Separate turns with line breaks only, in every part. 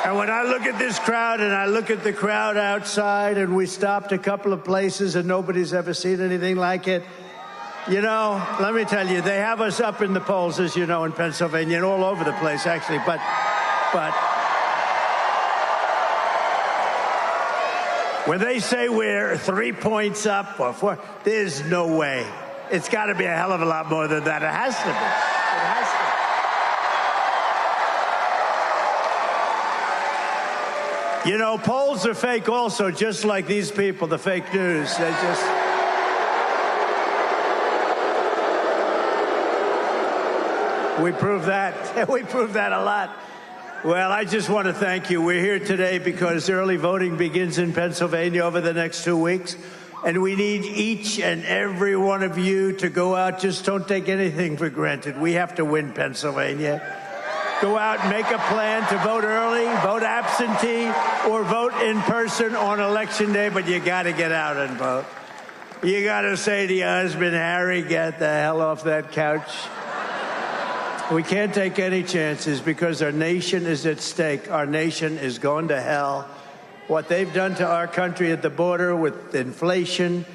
And when I look at this crowd and I look at the crowd outside, and we stopped a couple of places and nobody's ever seen anything like it, you know, let me tell you, they have us up in the polls, as you know, in Pennsylvania and all over the place, actually. But when they say we're 3 points up or 4, there's no way. It's got to be a hell of a lot more than that. It has to be. It has to. You know, polls are fake also, just like these people, the fake news. They just... We prove that. We prove that a lot. Well, I just want to thank you. We're here today because early voting begins in Pennsylvania over the next 2 weeks. And we need each and every one of you to go out. Just don't take anything for granted. We have to win Pennsylvania. Go out and make a plan to vote early, vote absentee, or vote in person on Election Day. But you got to get out and vote. You got to say to your husband, Harry, get the hell off that couch. We can't take any chances because our nation is at stake. Our nation is going to hell. What they've done to our country at the border with inflation,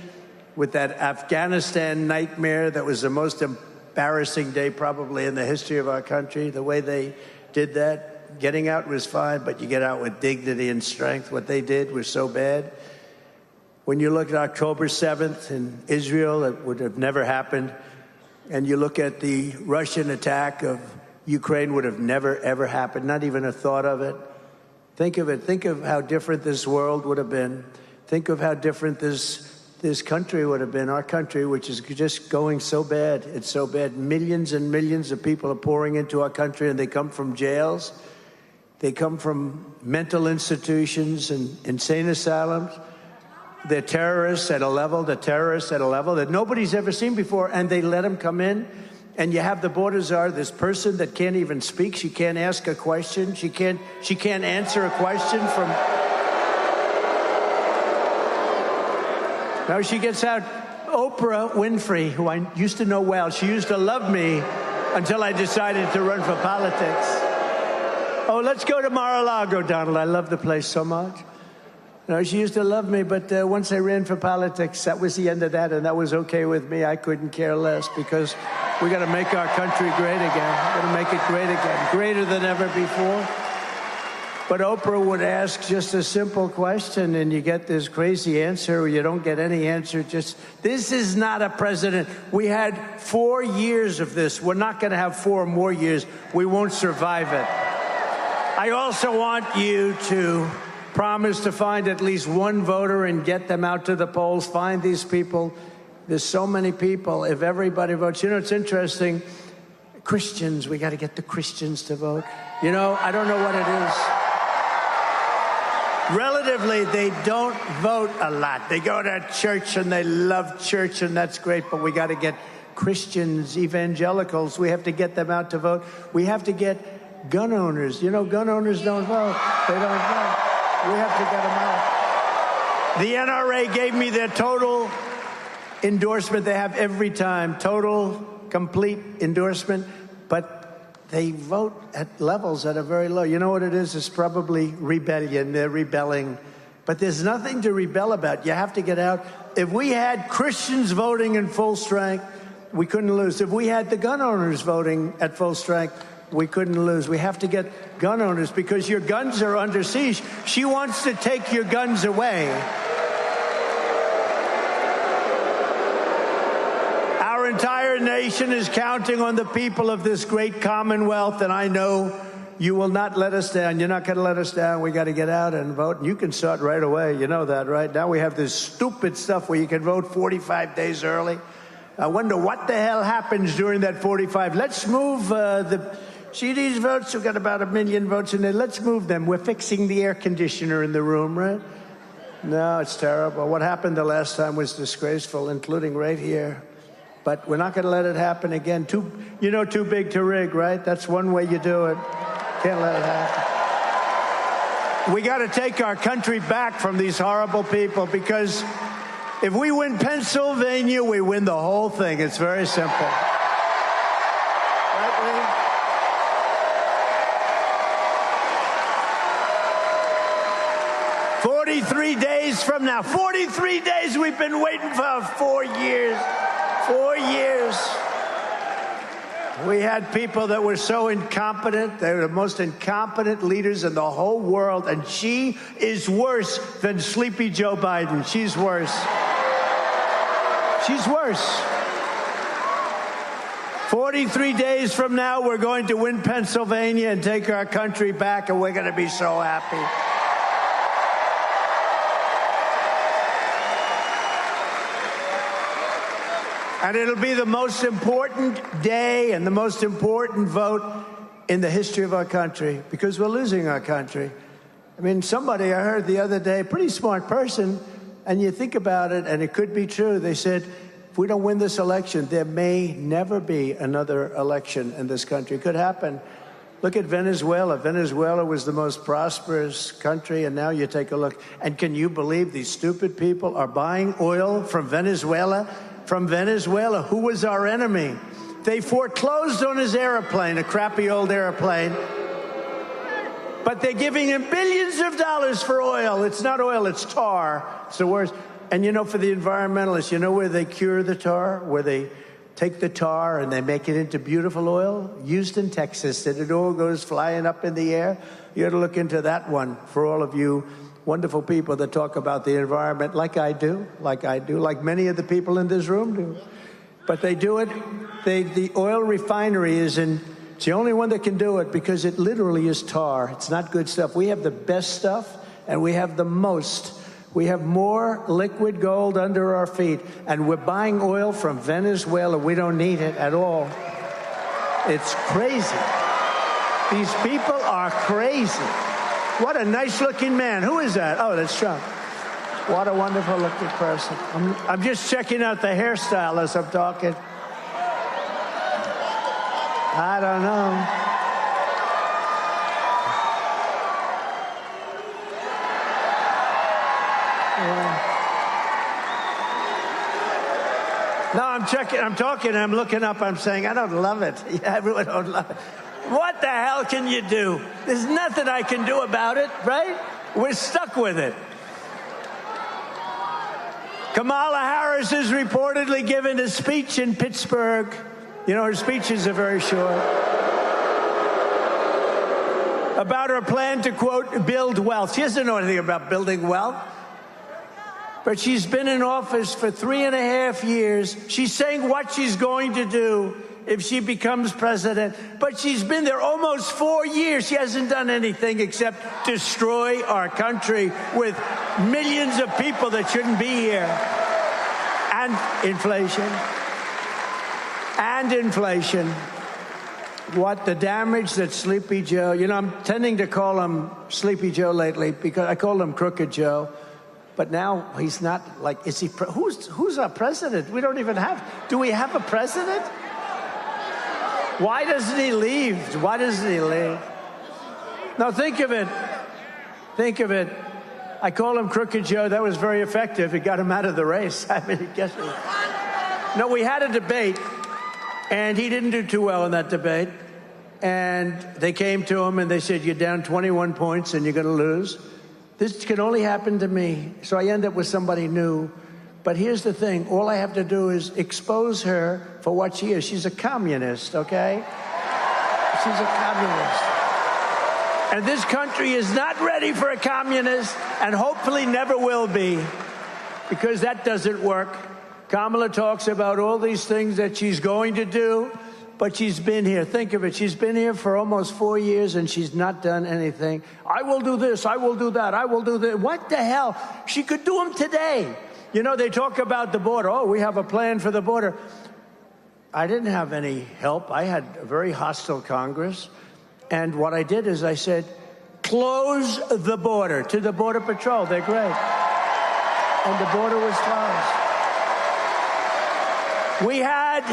with that Afghanistan nightmare that was the most embarrassing day probably in the history of our country, the way they did that. Getting out was fine, but you get out with dignity and strength. What they did was so bad. When you look at October 7th in Israel, it would have never happened. And you look at the Russian attack of Ukraine, would have never, ever happened, not even a thought of it. Think of it. Think of how different this world would have been. Think of how different this country would have been, our country, which is just going so bad. It's so bad. Millions and millions of people are pouring into our country, and they come from jails. They come from mental institutions and insane asylums. They're terrorists at a level, that nobody's ever seen before, and they let them come in. And you have the border czar, this person that can't even speak. She can't ask a question. She can't answer a question from... Now she gets out Oprah Winfrey, who I used to know well. She used to love me until I decided to run for politics. Oh, let's go to Mar-a-Lago, Donald. I love the place so much. No, she used to love me, but once I ran for politics, that was the end of that, and that was okay with me. I couldn't care less because we got to make our country great again. We got to make it great again, greater than ever before. But Oprah would ask just a simple question, and you get this crazy answer, or you don't get any answer. Just, this is not a president. We had 4 years of this. We're not going to have 4 more years. We won't survive it. I also want you to promise to find at least one voter and get them out to the polls. Find these people. There's so many people. If everybody votes, you know, it's interesting. Christians, we got to get the Christians to vote. You know, I don't know what it is. Relatively, they don't vote a lot. They go to church and they love church, and that's great, but we got to get Christians, evangelicals, we have to get them out to vote. We have to get gun owners. You know, gun owners don't vote. They don't vote. We have to get them out. The NRA gave me their total endorsement. They have every time, total, complete endorsement, but they vote at levels that are very low. You know what it is? It's probably rebellion. They're rebelling. But there's nothing to rebel about. You have to get out. If we had Christians voting in full strength, we couldn't lose. If we had the gun owners voting at full strength, we couldn't lose. We have to get gun owners because your guns are under siege. She wants to take your guns away. Our entire nation is counting on the people of this great Commonwealth, and I know you will not let us down. You're not going to let us down. We got to get out and vote. And you can start right away. You know that, right? Now we have this stupid stuff where you can vote 45 days early. I wonder what the hell happens during that 45. Let's move see these votes? We've got about 1 million votes in there. Let's move them. We're fixing the air conditioner in the room, right? No, it's terrible. What happened the last time was disgraceful, including right here. But we're not going to let it happen again. Too big to rig, right? That's one way you do it. Can't let it happen. We got to take our country back from these horrible people, because if we win Pennsylvania, we win the whole thing. It's very simple. Right, Lee? 43 days from now. 43 days we've been waiting for. 4 years. 4 years. We had people that were so incompetent. They were the most incompetent leaders in the whole world. And she is worse than Sleepy Joe Biden. She's worse. She's worse. 43 days from now, we're going to win Pennsylvania and take our country back, and we're going to be so happy. And it'll be the most important day and the most important vote in the history of our country, because we're losing our country. I mean, somebody I heard the other day, pretty smart person, and you think about it, and it could be true. They said, if we don't win this election, there may never be another election in this country. It could happen. Look at Venezuela. Venezuela was the most prosperous country, and now you take a look. And can you believe these stupid people are buying oil from Venezuela? From Venezuela, who was our enemy? They foreclosed on his airplane, a crappy old airplane. But they're giving him billions of dollars for oil. It's not oil, it's tar. It's the worst. And you know, for the environmentalists, you know where they cure the tar? Where they take the tar and they make it into beautiful oil? Houston, Texas, and it all goes flying up in the air. You ought to look into that one for all of you wonderful people that talk about the environment like I do, like many of the people in this room do. But they do it. The oil refinery it's the only one that can do it, because it literally is tar. It's not good stuff. We have the best stuff, and we have the most. We have more liquid gold under our feet, and we're buying oil from Venezuela. We don't need it at all. It's crazy. These people are crazy. What a nice-looking man. Who is that? Oh, that's Trump. What a wonderful-looking person. I'm just checking out the hairstyle as I'm talking. I don't know. No, I'm checking. I'm talking. I'm looking up. I'm saying, I don't love it. Yeah, everyone don't love it. What the hell can you do? There's nothing I can do about it, right? We're stuck with it. Kamala Harris is reportedly giving a speech in Pittsburgh. You know, her speeches are very short. About her plan to, quote, build wealth. She doesn't know anything about building wealth. But she's been in office for 3.5 years. She's saying what she's going to do if she becomes president. But she's been there almost 4 years. She hasn't done anything except destroy our country with millions of people that shouldn't be here. And inflation. And inflation. What the damage that Sleepy Joe, you know, I'm tending to call him Sleepy Joe lately because I called him Crooked Joe. But now he's not like, is he, who's our president? We don't even have, do we have a president? Why doesn't he leave? Why doesn't he leave? Now think of it. Think of it. I call him Crooked Joe. That was very effective. It got him out of the race. I mean, guess what? No, we had a debate, and he didn't do too well in that debate. And they came to him and they said, you're down 21 points and you're going to lose. This can only happen to me. So I end up with somebody new. But here's the thing. All I have to do is expose her for what she is. She's a communist, okay? She's a communist. And this country is not ready for a communist, and hopefully never will be, because that doesn't work. Kamala talks about all these things that she's going to do, but she's been here. Think of it. She's been here for almost 4 years, and she's not done anything. I will do this. I will do that. I will do that. What the hell? She could do them today. You know, they talk about the border. Oh, we have a plan for the border. I didn't have any help. I had a very hostile Congress. And what I did is I said, close the border to the Border Patrol. They're great. And the border was closed. We had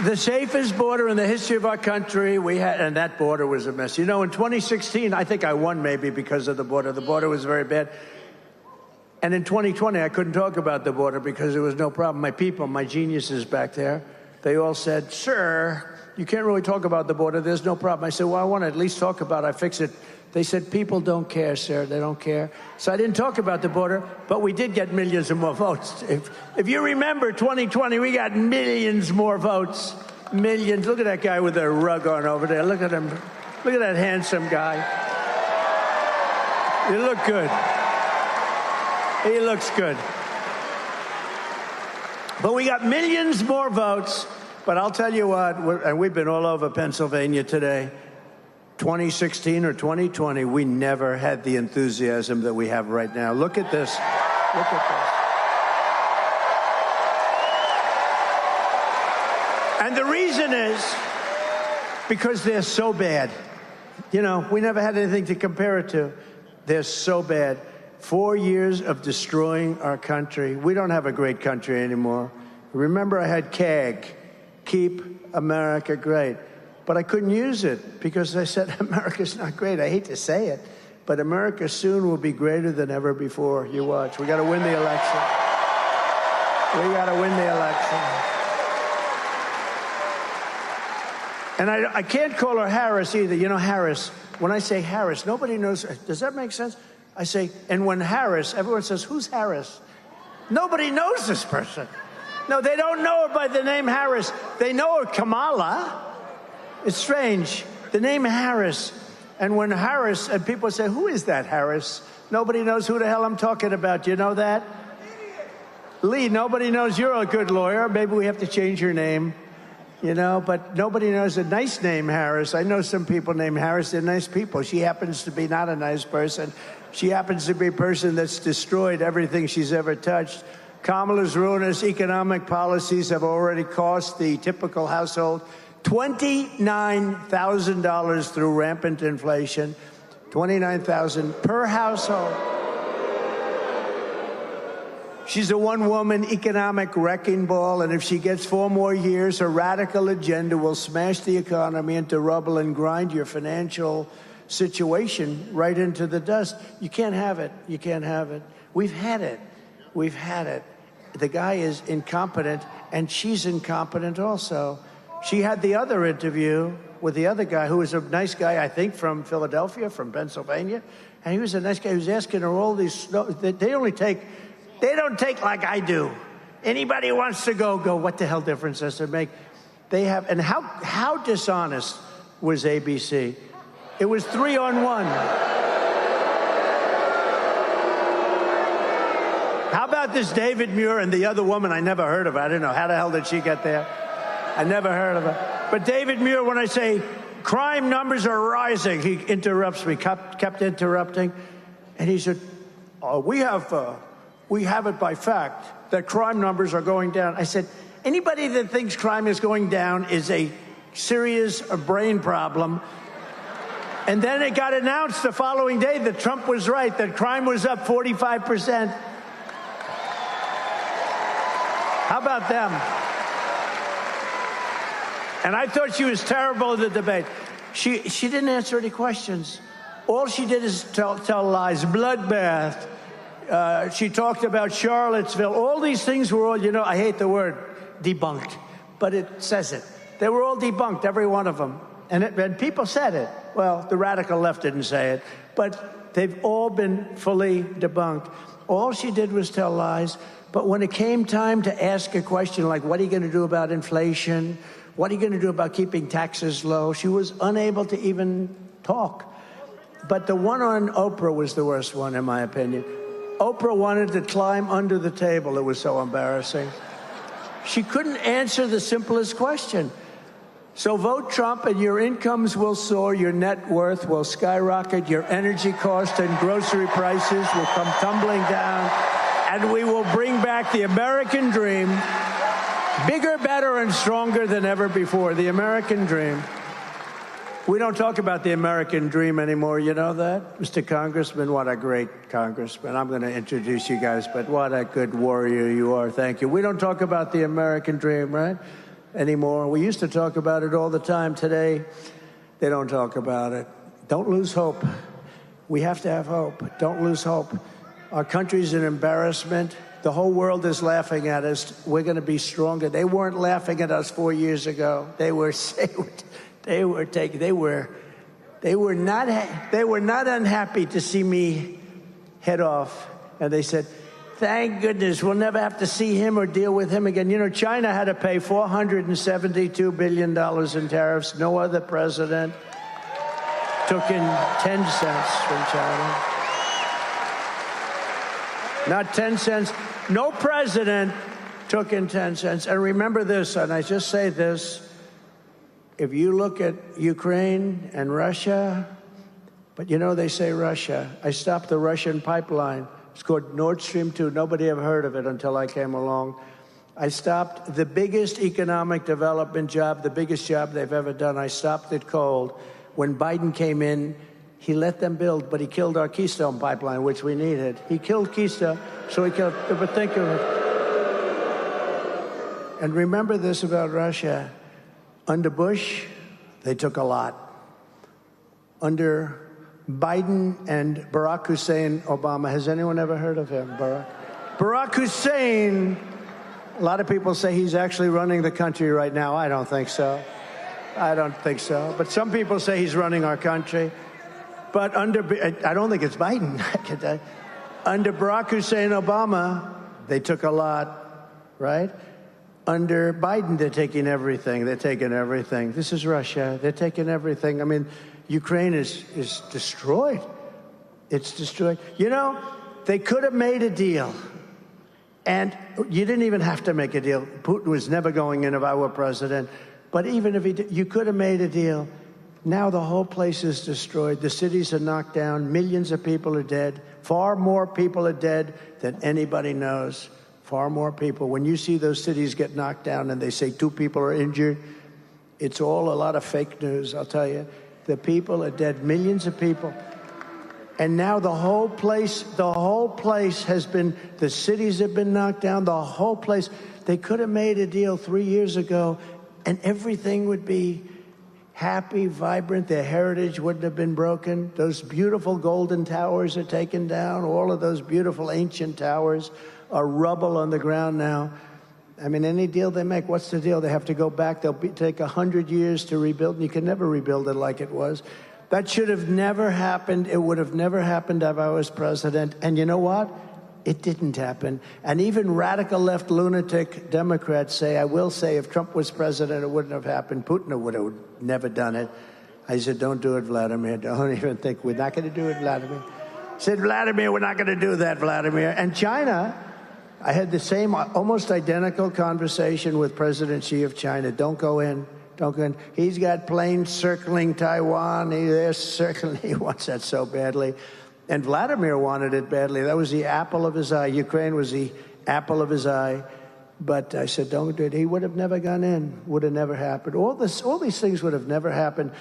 the safest border in the history of our country. And that border was a mess. You know, in 2016, I think I won maybe because of the border. The border was very bad. And in 2020, I couldn't talk about the border because there was no problem. My people, my geniuses back there, they all said, sir, you can't really talk about the border. There's no problem. I said, well, I want to at least talk about it. I fix it. They said, people don't care, sir. They don't care. So I didn't talk about the border, but we did get millions of more votes. If you remember 2020, we got millions more votes. Millions. Look at that guy with a rug on over there. Look at him. Look at that handsome guy. You look good. He looks good. But we got millions more votes. But I'll tell you what, and we've been all over Pennsylvania today. 2016 or 2020, we never had the enthusiasm that we have right now. Look at this. Look at this. And the reason is because they're so bad. You know, we never had anything to compare it to. They're so bad. 4 years of destroying our country. We don't have a great country anymore. Remember, I had CAG, Keep America Great. But I couldn't use it because I said, America's not great. I hate to say it, but America soon will be greater than ever before. You watch. We got to win the election. We got to win the election. And I can't call her Harris either. You know, Harris, when I say Harris, nobody knows. Does that make sense? I say, and when Harris, everyone says, who's Harris? Nobody knows this person. No, they don't know her by the name Harris. They know her Kamala. It's strange. The name Harris. And when Harris, and people say, who is that Harris? Nobody knows who the hell I'm talking about. Do you know that? Lee, nobody knows you're a good lawyer. Maybe we have to change your name. You know, but nobody knows a nice name, Harris. I know some people named Harris. They're nice people. She happens to be not a nice person. She happens to be a person that's destroyed everything she's ever touched. Kamala's ruinous economic policies have already cost the typical household $29,000 through rampant inflation. $29,000 per household. She's a one-woman economic wrecking ball, and if she gets 4 more years, her radical agenda will smash the economy into rubble and grind your financial situation right into the dust. You can't have it. You can't have it. We've had it. We've had it. The guy is incompetent, and she's incompetent also. She had the other interview with the other guy, who was a nice guy, I think, from Philadelphia, from Pennsylvania, and he was a nice guy. He was asking her all these. They don't take like I do. Anybody who wants to go. What the hell difference does it make? They have, and how dishonest was ABC? It was 3-on-1. How about this David Muir and the other woman I never heard of? I don't know. How the hell did she get there? I never heard of her. But David Muir, when I say crime numbers are rising, he interrupts me, kept interrupting. And he said, we have it by fact that crime numbers are going down. I said, anybody that thinks crime is going down is a serious brain problem. And then it got announced the following day that Trump was right, that crime was up 45%. How about them? And I thought she was terrible in the debate. She didn't answer any questions. All she did is tell lies. Bloodbath. She talked about Charlottesville. All these things were all, I hate the word debunked, but it says it. They were all debunked, every one of them. And people said it. Well, the radical left didn't say it, but they've all been fully debunked. All she did was tell lies. But when it came time to ask a question like, what are you going to do about inflation? What are you going to do about keeping taxes low? She was unable to even talk. But the one on Oprah was the worst one, in my opinion. Oprah wanted to climb under the table. It was so embarrassing. She couldn't answer the simplest question. So vote Trump and your incomes will soar, your net worth will skyrocket, your energy costs and grocery prices will come tumbling down, and we will bring back the American dream, bigger, better, and stronger than ever before. The American dream. We don't talk about the American dream anymore, you know that? Mr. Congressman, what a great congressman. I'm going to introduce you guys, but what a good warrior you are. Thank you. We don't talk about the American dream, right? Anymore. We used to talk about it all the time. Today, they don't talk about it. Don't lose hope. We have to have hope. Don't lose hope. Our country's an embarrassment. The whole world is laughing at us. We're going to be stronger. They weren't laughing at us 4 years ago. They were not unhappy to see me head off. And they said, thank goodness we'll never have to see him or deal with him again. You know, China had to pay $472 billion in tariffs. No other president took in 10 cents from China. Not 10 cents. No president took in 10 cents. And remember this, and I just say this, if you look at Ukraine and Russia, but you know they say Russia. I stopped the Russian pipeline. It's called Nord Stream 2. Nobody ever heard of it until I came along. I stopped the biggest economic development job, the biggest job they've ever done. I stopped it cold. When Biden came in, he let them build, but he killed our Keystone pipeline, which we needed. He killed Keystone, so he killed, but think of it. And remember this about Russia. Under Bush, they took a lot. Under Biden and Barack Hussein Obama, has anyone ever heard of him? Barack Hussein, a lot of people say he's actually running the country right now. I don't think so. I don't think so. But some people say he's running our country. But I don't think it's Biden. Under Barack Hussein Obama, they took a lot, right? Under Biden, they're taking everything. They're taking everything. This is Russia. They're taking everything. I mean, Ukraine is destroyed. It's destroyed. You know, they could have made a deal. And you didn't even have to make a deal. Putin was never going in if I were president. But even if he did, you could have made a deal. Now the whole place is destroyed. The cities are knocked down. Millions of people are dead. Far more people are dead than anybody knows. Far more people. When you see those cities get knocked down and they say 2 people are injured, it's all a lot of fake news, I'll tell you. The people are dead, millions of people. And now the whole place has been, the cities have been knocked down, the whole place. They could have made a deal 3 years ago and everything would be happy, vibrant. Their heritage wouldn't have been broken. Those beautiful golden towers are taken down. All of those beautiful ancient towers are rubble on the ground now. I mean, any deal they make, what's the deal? They have to go back. They'll take 100 years to rebuild, and you can never rebuild it like it was. That should have never happened. It would have never happened if I was president. And you know what? It didn't happen. And even radical left lunatic Democrats say, I will say, if Trump was president, it wouldn't have happened. Putin would have never done it. I said, don't do it, Vladimir. Don't even think. We're not going to do it, Vladimir. I said, Vladimir, we're not going to do that, Vladimir. And China, I had the same, almost identical conversation with President Xi of China. Don't go in. Don't go in. He's got planes circling Taiwan. They're circling. He wants that so badly. And Vladimir wanted it badly. That was the apple of his eye. Ukraine was the apple of his eye. But I said, don't do it. He would have never gone in. Would have never happened. All these things would have never happened.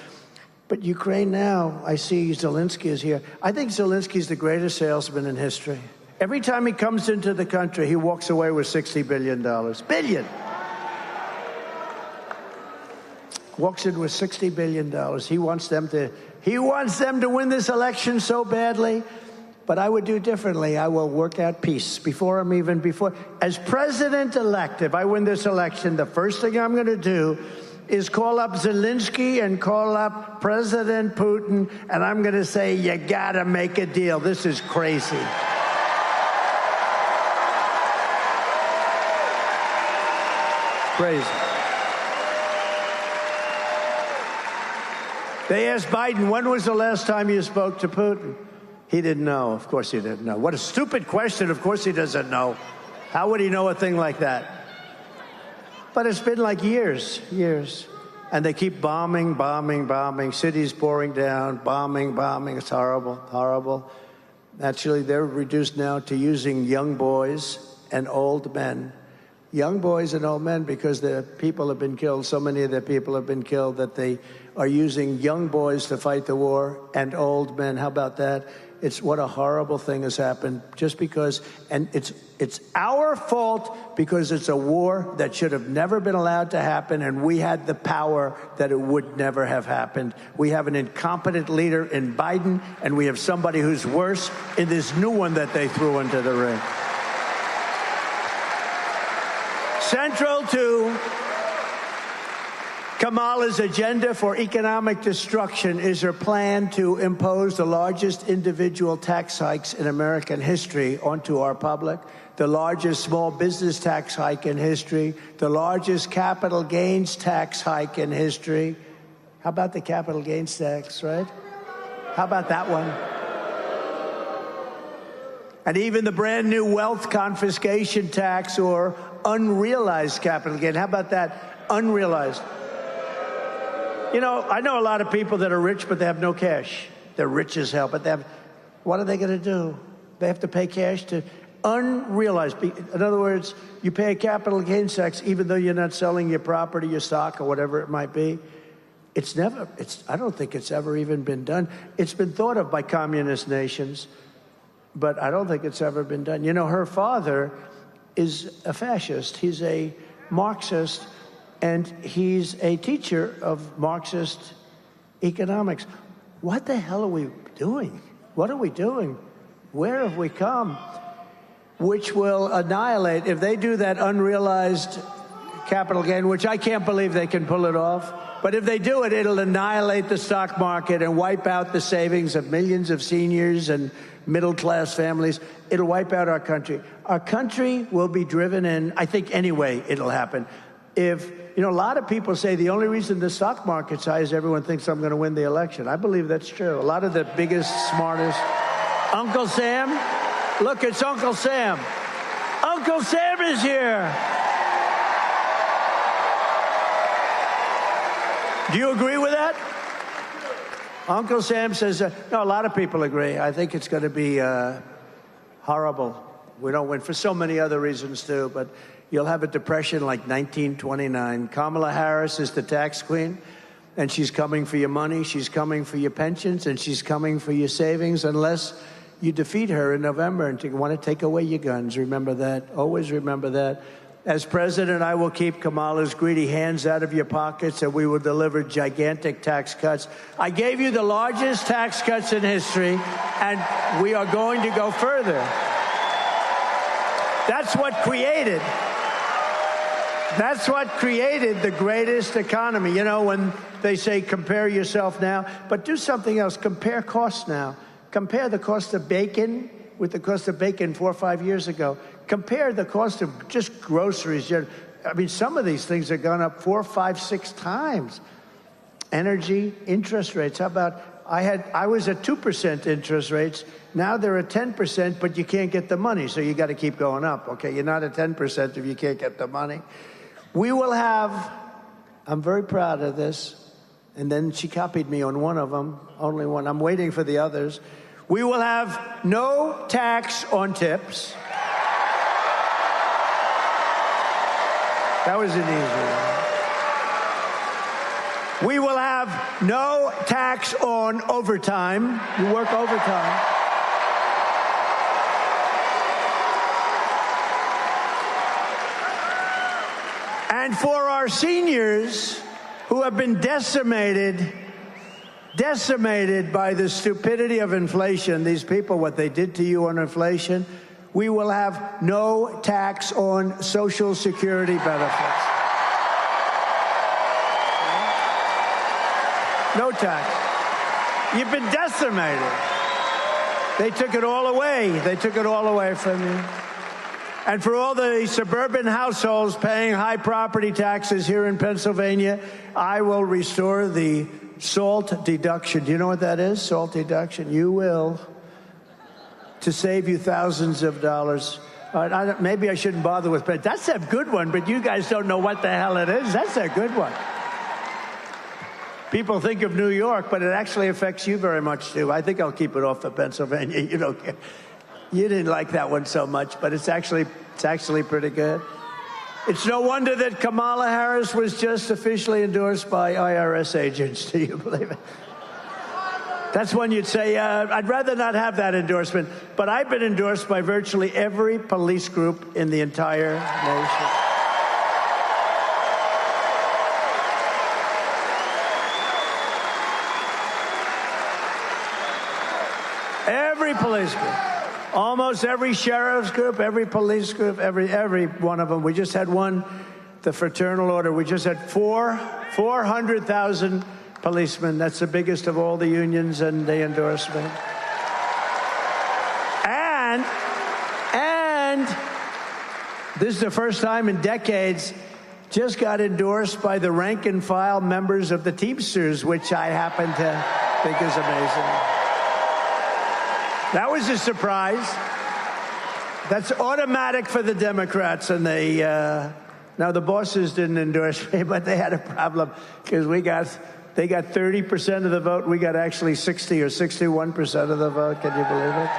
But Ukraine now, I see Zelensky is here. I think Zelensky's the greatest salesman in history. Every time he comes into the country, he walks away with $60 billion. Billion! Walks in with $60 billion. He wants them to win this election so badly. But I would do differently. I will work out peace as president-elect. If I win this election, the first thing I'm going to do is call up Zelensky and call up President Putin, and I'm going to say, you got to make a deal. This is crazy. Crazy. They asked Biden, when was the last time you spoke to Putin? He didn't know. Of course he didn't know. What a stupid question. Of course he doesn't know. How would he know a thing like that? But it's been like years. And they keep bombing, cities pouring down, bombing. It's horrible. Actually, they're reduced now to using young boys and old men. Young boys and old men, because their people have been killed. So many of their people have been killed that they are using young boys to fight the war and old men. How about that? It's what a horrible thing has happened just because, and it's our fault because it's a war that should have never been allowed to happen, and we had the power that it would never have happened. We have an incompetent leader in Biden, and we have somebody who's worse in this new one that they threw into the ring. Central to Kamala's agenda for economic destruction is her plan to impose the largest individual tax hikes in American history onto our public, the largest small business tax hike in history, the largest capital gains tax hike in history. How about the capital gains tax, right? How about that one? And even the brand new wealth confiscation tax or unrealized capital gain. How about that? Unrealized. You know, I know a lot of people that are rich, but they have no cash. They're rich as hell, but they have, what are they going to do? They have to pay cash to unrealized. In other words, you pay a capital gains tax even though you're not selling your property, your stock, or whatever it might be. I don't think it's ever even been done. It's been thought of by communist nations, but I don't think it's ever been done. You know, her father is a fascist. He's a Marxist, and he's a teacher of Marxist economics. What the hell are we doing? What are we doing? Where have we come? Which will annihilate, if they do that unrealized capital gain, which I can't believe they can pull it off, but if they do it, it'll annihilate the stock market and wipe out the savings of millions of seniors and middle-class families. It'll wipe out our country. Our country will be driven in, I think anyway it'll happen. If, you know, a lot of people say the only reason the stock market's high is everyone thinks I'm going to win the election. I believe that's true. A lot of the biggest, smartest. Uncle Sam? Look, it's Uncle Sam. Uncle Sam is here. Do you agree with that? Uncle Sam says, no, a lot of people agree. I think it's going to be horrible. We don't win for so many other reasons, too, but you'll have a depression like 1929. Kamala Harris is the tax queen, and she's coming for your money, she's coming for your pensions, and she's coming for your savings unless you defeat her in November and you want to take away your guns. Remember that. Always remember that. As president, I will keep Kamala's greedy hands out of your pockets, and we will deliver gigantic tax cuts. I gave you the largest tax cuts in history, and we are going to go further. That's what created the greatest economy. You know, when they say compare yourself now, but do something else. Compare costs now. Compare the cost of bacon with the cost of bacon 4 or 5 years ago. Compare the cost of just groceries. I mean, some of these things have gone up 4, 5, 6 times. Energy, interest rates. How about, I was at 2% interest rates. Now they're at 10%, but you can't get the money, so you got to keep going up. Okay, you're not at 10% if you can't get the money. We will have, I'm very proud of this, and then she copied me on one of them, only one. I'm waiting for the others. We will have no tax on tips. That was an easy one. We will have no tax on overtime. You work overtime. And for our seniors who have been decimated by the stupidity of inflation, these people, what they did to you on inflation, we will have no tax on Social Security benefits. No tax. You've been decimated. They took it all away. They took it all away from you. And for all the suburban households paying high property taxes here in Pennsylvania, I will restore the SALT deduction. Do you know what that is? SALT deduction. You will. To save you thousands of dollars. Maybe I shouldn't bother with, but that's a good one, but you guys don't know what the hell it is. That's a good one. People think of New York, but it actually affects you very much, too. I think I'll keep it off of Pennsylvania. You don't care. You didn't like that one so much, but it's actually pretty good. It's no wonder that Kamala Harris was just officially endorsed by IRS agents. Do you believe it? That's when you'd say, I'd rather not have that endorsement. But I've been endorsed by virtually every police group in the entire nation. Every police group. Almost every sheriff's group, every police group, every one of them. We just had one, the Fraternal Order. We just had 400,000 policemen. That's the biggest of all the unions, and they endorsed me. And this is the first time in decades, just got endorsed by the rank and file members of the Teamsters, which I happen to think is amazing. That was a surprise. That's automatic for the Democrats, and they, now the bosses didn't endorse me, but they had a problem because they got 30% of the vote. We got actually 60 or 61% of the vote. Can you believe it?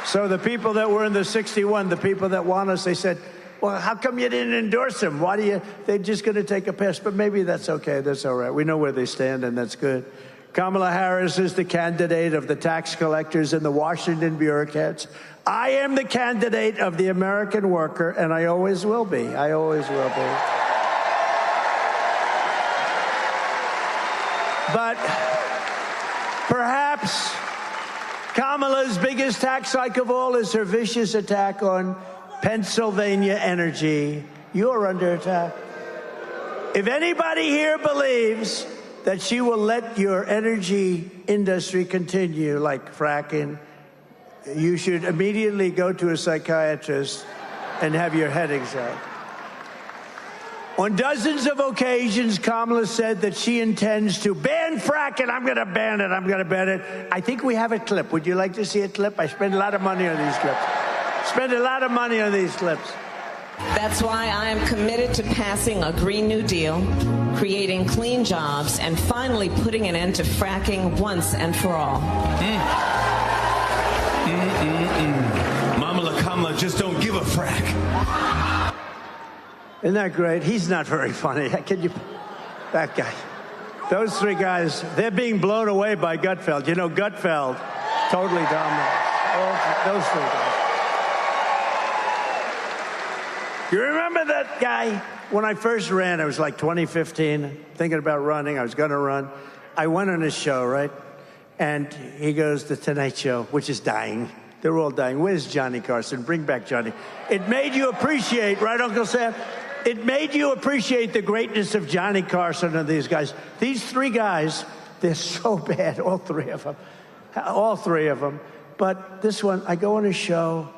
So the people that were in the 61, the people that want us, they said, well, how come you didn't endorse them? Why do you, they're just going to take a pass. But maybe that's okay. That's all right. We know where they stand, and that's good. Kamala Harris is the candidate of the tax collectors and the Washington bureaucrats. I am the candidate of the American worker, and I always will be. I always will be. But perhaps Kamala's biggest tax hike of all is her vicious attack on Pennsylvania energy. You're under attack. If anybody here believes that she will let your energy industry continue like fracking, you should immediately go to a psychiatrist and have your head examined. On dozens of occasions, Kamala said that she intends to ban fracking. I'm going to ban it. I'm going to ban it. I think we have a clip. Would you like to see a clip? I spend a lot of money on these clips. Spend a lot of money on these clips.
That's why I am committed to passing a Green New Deal, creating clean jobs, and finally putting an end to fracking once and for all.
Mama Kamala just don't give a frack.
Isn't that great? He's not very funny. Can you? That guy. Those three guys, they're being blown away by Gutfeld. You know, Gutfeld totally dominates. Those three guys. You remember that guy? When I first ran, it was like 2015, thinking about running. I was going to run. I went on his show, right? And he goes, The Tonight Show, which is dying. They're all dying. Where's Johnny Carson? Bring back Johnny. It made you appreciate, right, Uncle Sam? It made you appreciate the greatness of Johnny Carson and these guys. These three guys, they're so bad, all three of them. All three of them. But this one, I go on his show,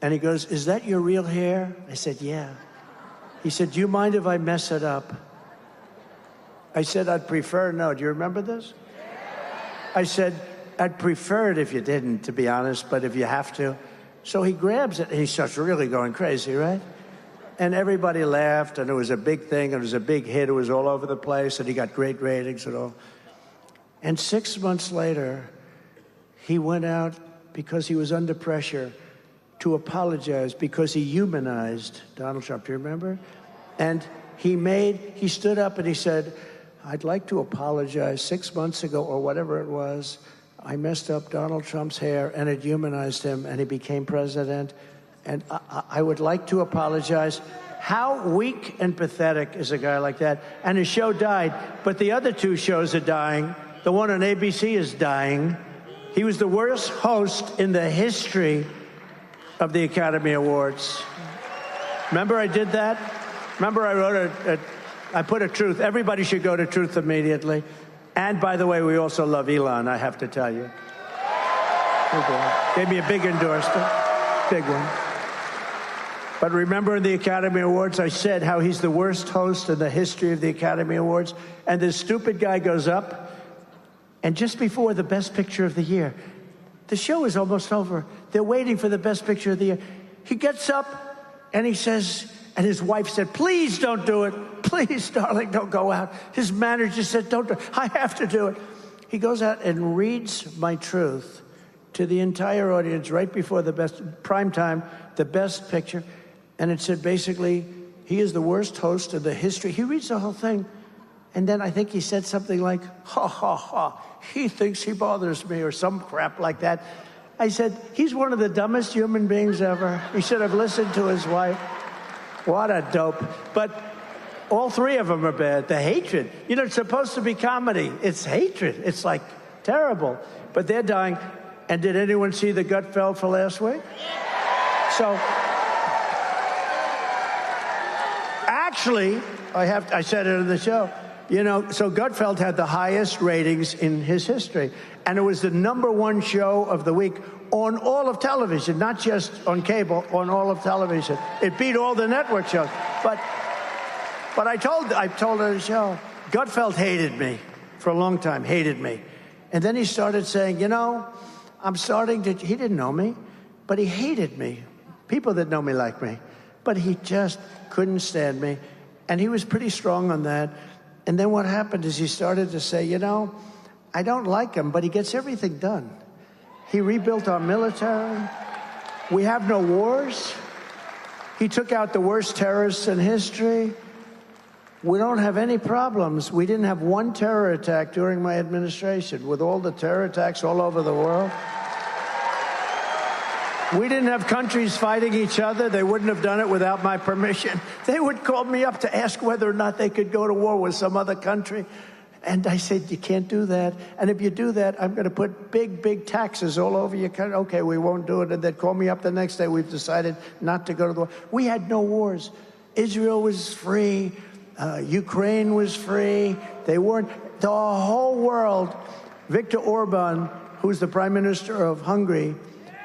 and he goes, is that your real hair? I said, yeah. He said, do you mind if I mess it up? I said, I'd prefer no. Do you remember this? I said, I'd prefer it if you didn't, to be honest, but if you have to. So he grabs it, and he starts really going crazy, right? And everybody laughed, and it was a big thing, and it was a big hit. It was all over the place, and he got great ratings and all. And 6 months later, he went out because he was under pressure to apologize because he humanized Donald Trump. Do you remember? And he stood up and he said, I'd like to apologize. 6 months ago, or whatever it was, I messed up Donald Trump's hair, and it humanized him, and he became president. And I would like to apologize. How weak and pathetic is a guy like that? And his show died, but the other two shows are dying. The one on ABC is dying. He was the worst host in the history of the Academy Awards. Remember I did that? Remember I wrote I put a truth. Everybody should go to Truth immediately. And by the way, we also love Elon, I have to tell you. Gave me a big endorsement, big one. But remember in the Academy Awards, I said how he's the worst host in the history of the Academy Awards. And this stupid guy goes up, and just before the Best Picture of the Year, the show is almost over. They're waiting for the Best Picture of the Year. He gets up, and he says, and his wife said, please don't do it. Please, darling, don't go out. His manager said, don't do it. I have to do it. He goes out and reads my truth to the entire audience right before the prime time, the Best Picture. And it said, basically, he is the worst host in the history. He reads the whole thing. And then I think he said something like, ha, ha, ha, he thinks he bothers me, or some crap like that. I said, he's one of the dumbest human beings ever. He should have listened to his wife. What a dope. But all three of them are bad. The hatred. You know, it's supposed to be comedy. It's hatred. It's like terrible. But they're dying. And did anyone see the Gutfeld for last week? So, actually, I said it in the show, you know, so Gutfeld had the highest ratings in his history. And it was the #1 show of the week on all of television, not just on cable, on all of television. It beat all the network shows. But I told her the show, Gutfeld hated me for a long time, hated me. And then he started saying, you know, he didn't know me, but he hated me. People that know me like me. But he just couldn't stand me. And he was pretty strong on that. And then what happened is he started to say, you know, I don't like him, but he gets everything done. He rebuilt our military. We have no wars. He took out the worst terrorists in history. We don't have any problems. We didn't have one terror attack during my administration. With all the terror attacks all over the world, we didn't have countries fighting each other. They wouldn't have done it without my permission. They would call me up to ask whether or not they could go to war with some other country. And I said, you can't do that. And if you do that, I'm going to put big, big taxes all over your country. Okay, we won't do it. And they'd call me up the next day. We've decided not to go to the war. We had no wars. Israel was free. Ukraine was free. They weren't. The whole world. Viktor Orban, who's the prime minister of Hungary,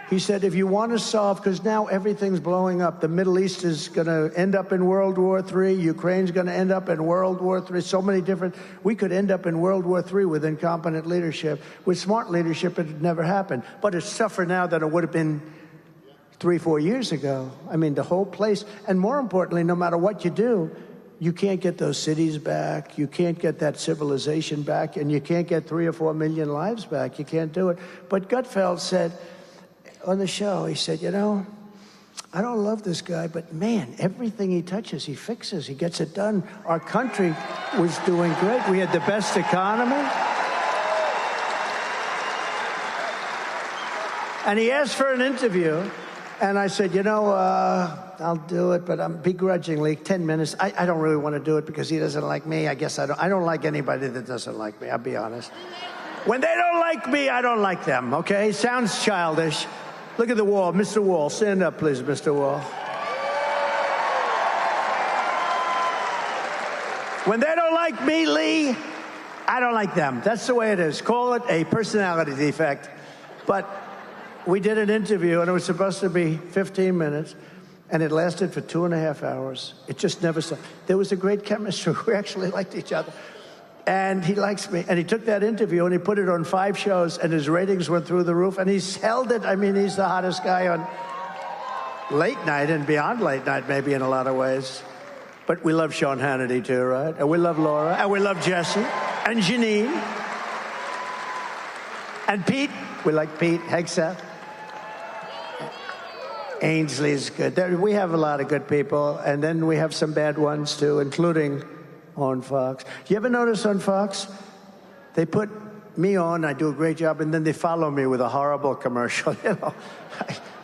he said, if you want to solve, because now everything's blowing up. The Middle East is going to end up in World War III. Ukraine's going to end up in World War III. So many different. We could end up in World War III with incompetent leadership. With smart leadership, it never happened. But it's tougher now than it would have been 3-4 years ago. I mean, the whole place. And more importantly, no matter what you do, you can't get those cities back. You can't get that civilization back. And you can't get 3 or 4 million lives back. You can't do it. But Gutfeld said on the show, he said, you know, I don't love this guy, but man, everything he touches, he fixes. He gets it done. Our country was doing great. We had the best economy. And he asked for an interview. And I said, you know, I'll do it, but I'm begrudgingly, 10 minutes. I don't really want to do it because he doesn't like me. I guess I don't like anybody that doesn't like me, I'll be honest. When they don't like me, I don't like them, okay? Sounds childish. Look at the wall. Mr. Wall, stand up, please, Mr. Wall. When they don't like me, Lee, I don't like them. That's the way it is. Call it a personality defect. But we did an interview, and it was supposed to be 15 minutes, and it lasted for 2.5 hours. It just never stopped. There was a great chemistry. We actually liked each other. And he likes me. And he took that interview and he put it on 5 shows, and his ratings went through the roof. And he's held it. I mean, he's the hottest guy on late night and beyond late night, maybe in a lot of ways. But we love Sean Hannity, too, right? And we love Laura. And we love Jesse. And Janine. And Pete. We like Pete Hegseth. Ainsley's good. We have a lot of good people. And then we have some bad ones, too, including on Fox. You ever notice on Fox, they put me on, I do a great job, and then they follow me with a horrible commercial. You know,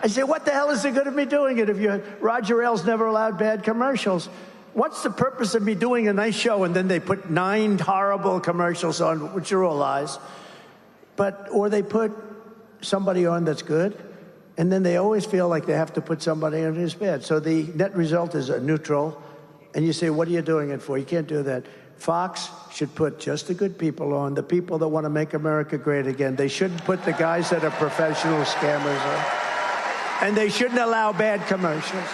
I say, what the hell is the good of me doing it if Roger Ailes never allowed bad commercials? What's the purpose of me doing a nice show and then they put 9 horrible commercials on, which are all lies? Or they put somebody on that's good, and then they always feel like they have to put somebody on who's bad. So the net result is a neutral. And you say, what are you doing it for? You can't do that. Fox should put just the good people on, the people that want to make America great again. They shouldn't put the guys that are professional scammers on. And they shouldn't allow bad commercials.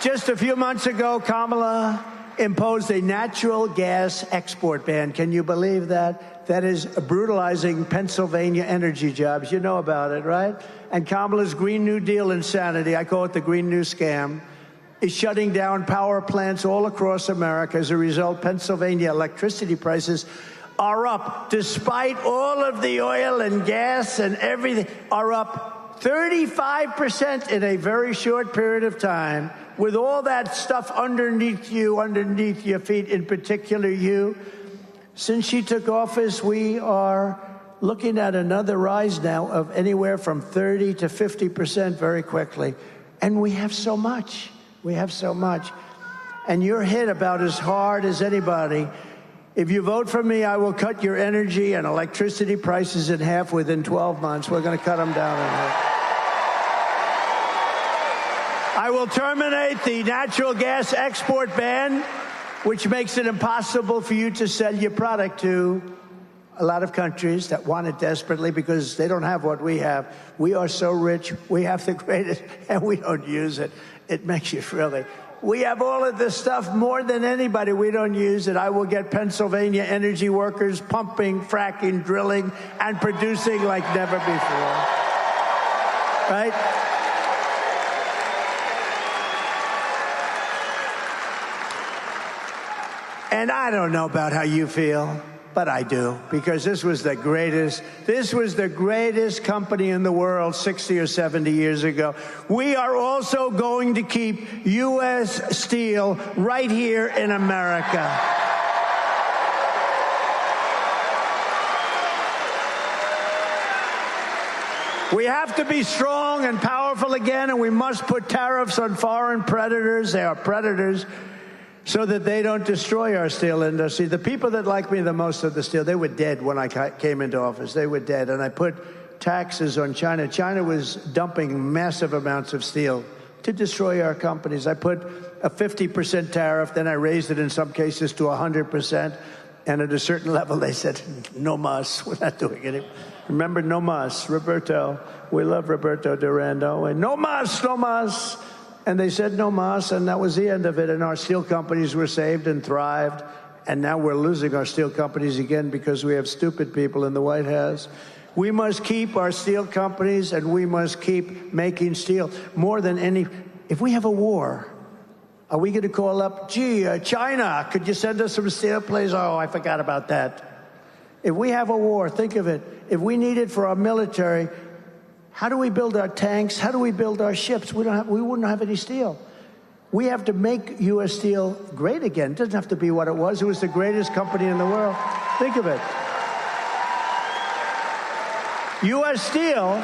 Just a few months ago, Kamala imposed a natural gas export ban. Can you believe that? That is brutalizing Pennsylvania energy jobs. You know about it, right? And Kamala's Green New Deal insanity, I call it the Green New Scam, is shutting down power plants all across America. As a result, Pennsylvania electricity prices are up, despite all of the oil and gas and everything, are up 35% in a very short period of time, with all that stuff underneath your feet, in particular you. Since she took office, we are looking at another rise now of anywhere from 30 to 50% very quickly. And we have so much. We have so much. And you're hit about as hard as anybody. If you vote for me, I will cut your energy and electricity prices in half within 12 months. We're going to cut them down in half. I will terminate the natural gas export ban, which makes it impossible for you to sell your product to a lot of countries that want it desperately because they don't have what we have. We are so rich, we have the greatest, and we don't use it. It makes you really... We have all of this stuff more than anybody. We don't use it. I will get Pennsylvania energy workers pumping, fracking, drilling, and producing like never before. Right? And I don't know about how you feel, but I do, because this was the greatest company in the world 60 or 70 years ago. We are also going to keep U.S. steel right here in America. We have to be strong and powerful again, and we must put tariffs on foreign predators. They are predators, so that they don't destroy our steel industry. The people that like me the most of the steel, they were dead when I came into office. They were dead. And I put taxes on China. China was dumping massive amounts of steel to destroy our companies. I put a 50% tariff. Then I raised it in some cases to 100%. And at a certain level, they said, no mas, we're not doing it. Remember, no mas, Roberto. We love Roberto Durando. And no mas, no mas. And they said no mas, and that was the end of it. And our steel companies were saved and thrived. And now we're losing our steel companies again because we have stupid people in the White House. We must keep our steel companies, and we must keep making steel more than any. If we have a war, are we going to call up, China, could you send us some steel, please? Oh, I forgot about that. If we have a war, think of it. If we need it for our military, how do we build our tanks? How do we build our ships? We wouldn't have any steel. We have to make U.S. Steel great again. It doesn't have to be what it was. It was the greatest company in the world. Think of it. U.S. Steel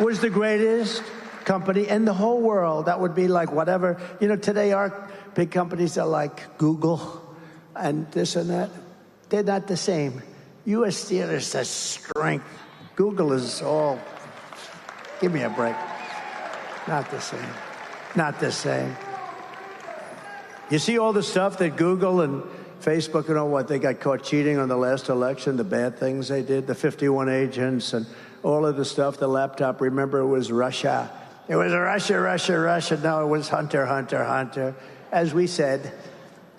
was the greatest company in the whole world. That would be like whatever. You know, today our big companies are like Google and this and that. They're not the same. U.S. Steel is the strength. Google is all... Give me a break. Not the same. Not the same. You see all the stuff that Google and Facebook and all what, they got caught cheating on the last election, the bad things they did, the 51 agents and all of the stuff, the laptop. Remember, it was Russia. It was Russia, Russia, Russia. No, it was Hunter, Hunter, Hunter, as we said.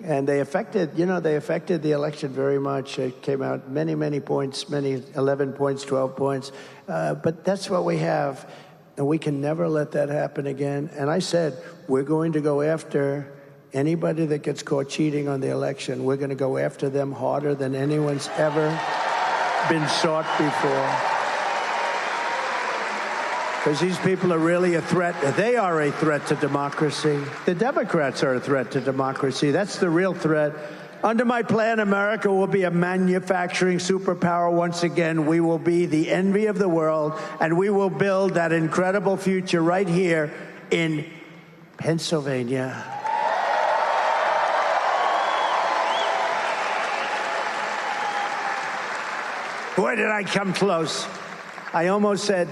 And they affected the election very much. It came out many points, 11 points, 12 points. But that's what we have. And we can never let that happen again. And I said, we're going to go after anybody that gets caught cheating on the election. We're going to go after them harder than anyone's ever been sought before. Because these people are really a threat. They are a threat to democracy. The Democrats are a threat to democracy. That's the real threat. Under my plan, America will be a manufacturing superpower once again. We will be the envy of the world, and we will build that incredible future right here in Pennsylvania. Boy, did I come close. I almost said,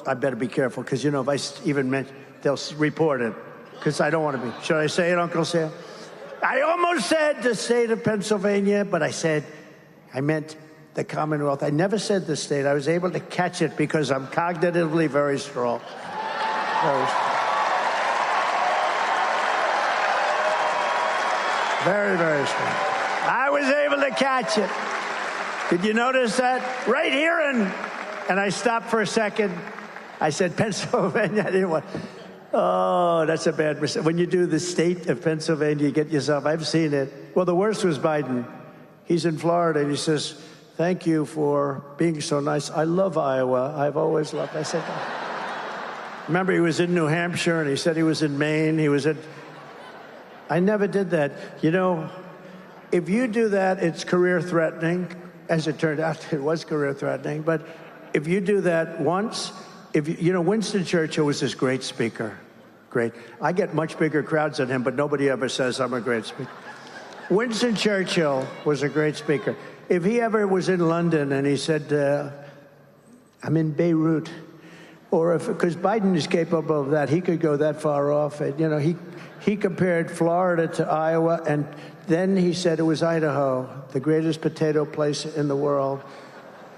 I better be careful, because, you know, if I even mention, they'll report it, because I don't want to be. Should I say it, Uncle Sam? I almost said the state of Pennsylvania, but I meant the Commonwealth. I never said the state. I was able to catch it because I'm cognitively very strong. Very strong. Very, very strong. I was able to catch it. Did you notice that? Right here, and I stopped for a second. I said, Pennsylvania. I didn't want... Oh, that's a bad mistake. When you do the state of Pennsylvania, you get yourself... I've seen it. Well, the worst was Biden. He's in Florida, and he says, thank you for being so nice. I love Iowa. I've always loved... I said... Remember, he was in New Hampshire, and he said he was in Maine. He was in... I never did that. You know, if you do that, it's career-threatening. As it turned out, it was career-threatening. But if you do that once... You know, Winston Churchill was this great speaker. Great. I get much bigger crowds than him, but nobody ever says I'm a great speaker. Winston Churchill was a great speaker. If he ever was in London and he said, I'm in Beirut, or if, because Biden is capable of that, he could go that far off. And, you know, he compared Florida to Iowa, and then he said it was Idaho, the greatest potato place in the world.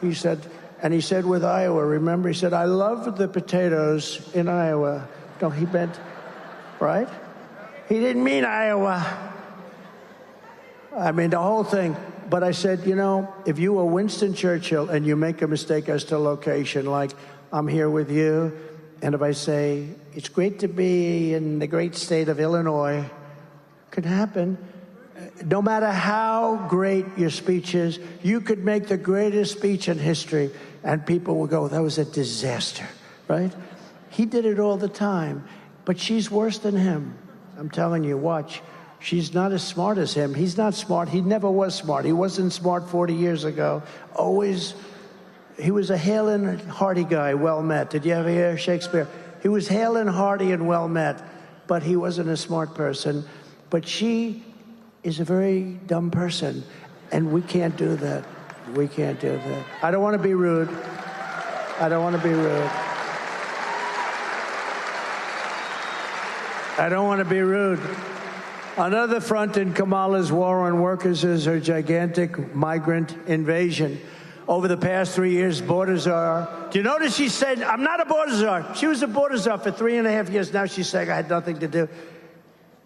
He said, and he said with Iowa, remember, he said, I love the potatoes in Iowa. No, he meant, right? He didn't mean Iowa. I mean, the whole thing. But I said, you know, if you were Winston Churchill and you make a mistake as to location, like I'm here with you, and if I say, it's great to be in the great state of Illinois, could happen. No matter how great your speech is, you could make the greatest speech in history, and people will go, that was a disaster, right? He did it all the time, but she's worse than him. I'm telling you, watch. She's not as smart as him. He's not smart. He never was smart. He wasn't smart 40 years ago. Always, he was a hale and hearty guy, well met. Did you ever hear Shakespeare? He was hale and hearty and well met, but he wasn't a smart person. But she is a very dumb person, and we can't do that. We can't do that. I don't want to be rude. I don't want to be rude. I don't want to be rude. Another front in Kamala's war on workers is her gigantic migrant invasion. Over the past 3 years, border czar. Do you notice she said, I'm not a border czar. She was a border czar for 3.5 years. Now she's saying I had nothing to do.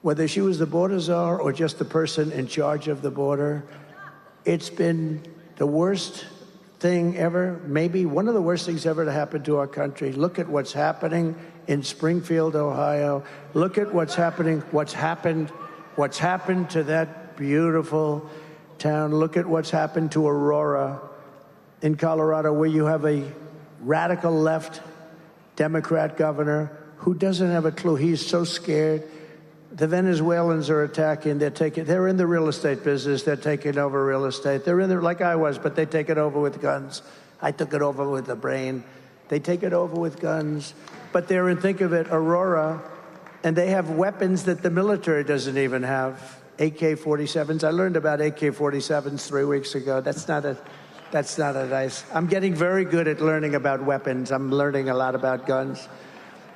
Whether she was the border czar or just the person in charge of the border, it's been the worst thing ever, maybe one of the worst things ever to happen to our country. Look at what's happening in Springfield, Ohio. Look at what's happened to that beautiful town. Look at what's happened to Aurora in Colorado, where you have a radical left Democrat governor who doesn't have a clue. He's so scared. The Venezuelans are attacking. They're in the real estate business. They're taking over real estate. They're in there like I was, but they take it over with guns. I took it over with the brain. They take it over with guns. But they're in, think of it, Aurora, and they have weapons that the military doesn't even have. AK-47s. I learned about AK-47s 3 weeks ago. That's not a nice. I'm getting very good at learning about weapons. I'm learning a lot about guns.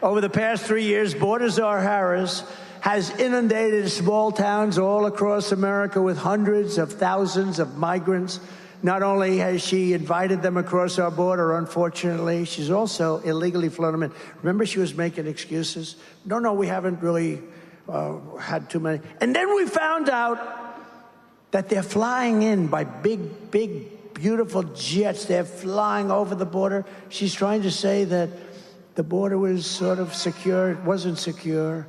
Over the past 3 years, border czar Harris has inundated small towns all across America with hundreds of thousands of migrants. Not only has she invited them across our border, unfortunately, she's also illegally flown them in. Remember, she was making excuses. No, we haven't really had too many. And then we found out that they're flying in by big, beautiful jets. They're flying over the border. She's trying to say that the border was sort of secure. It wasn't secure.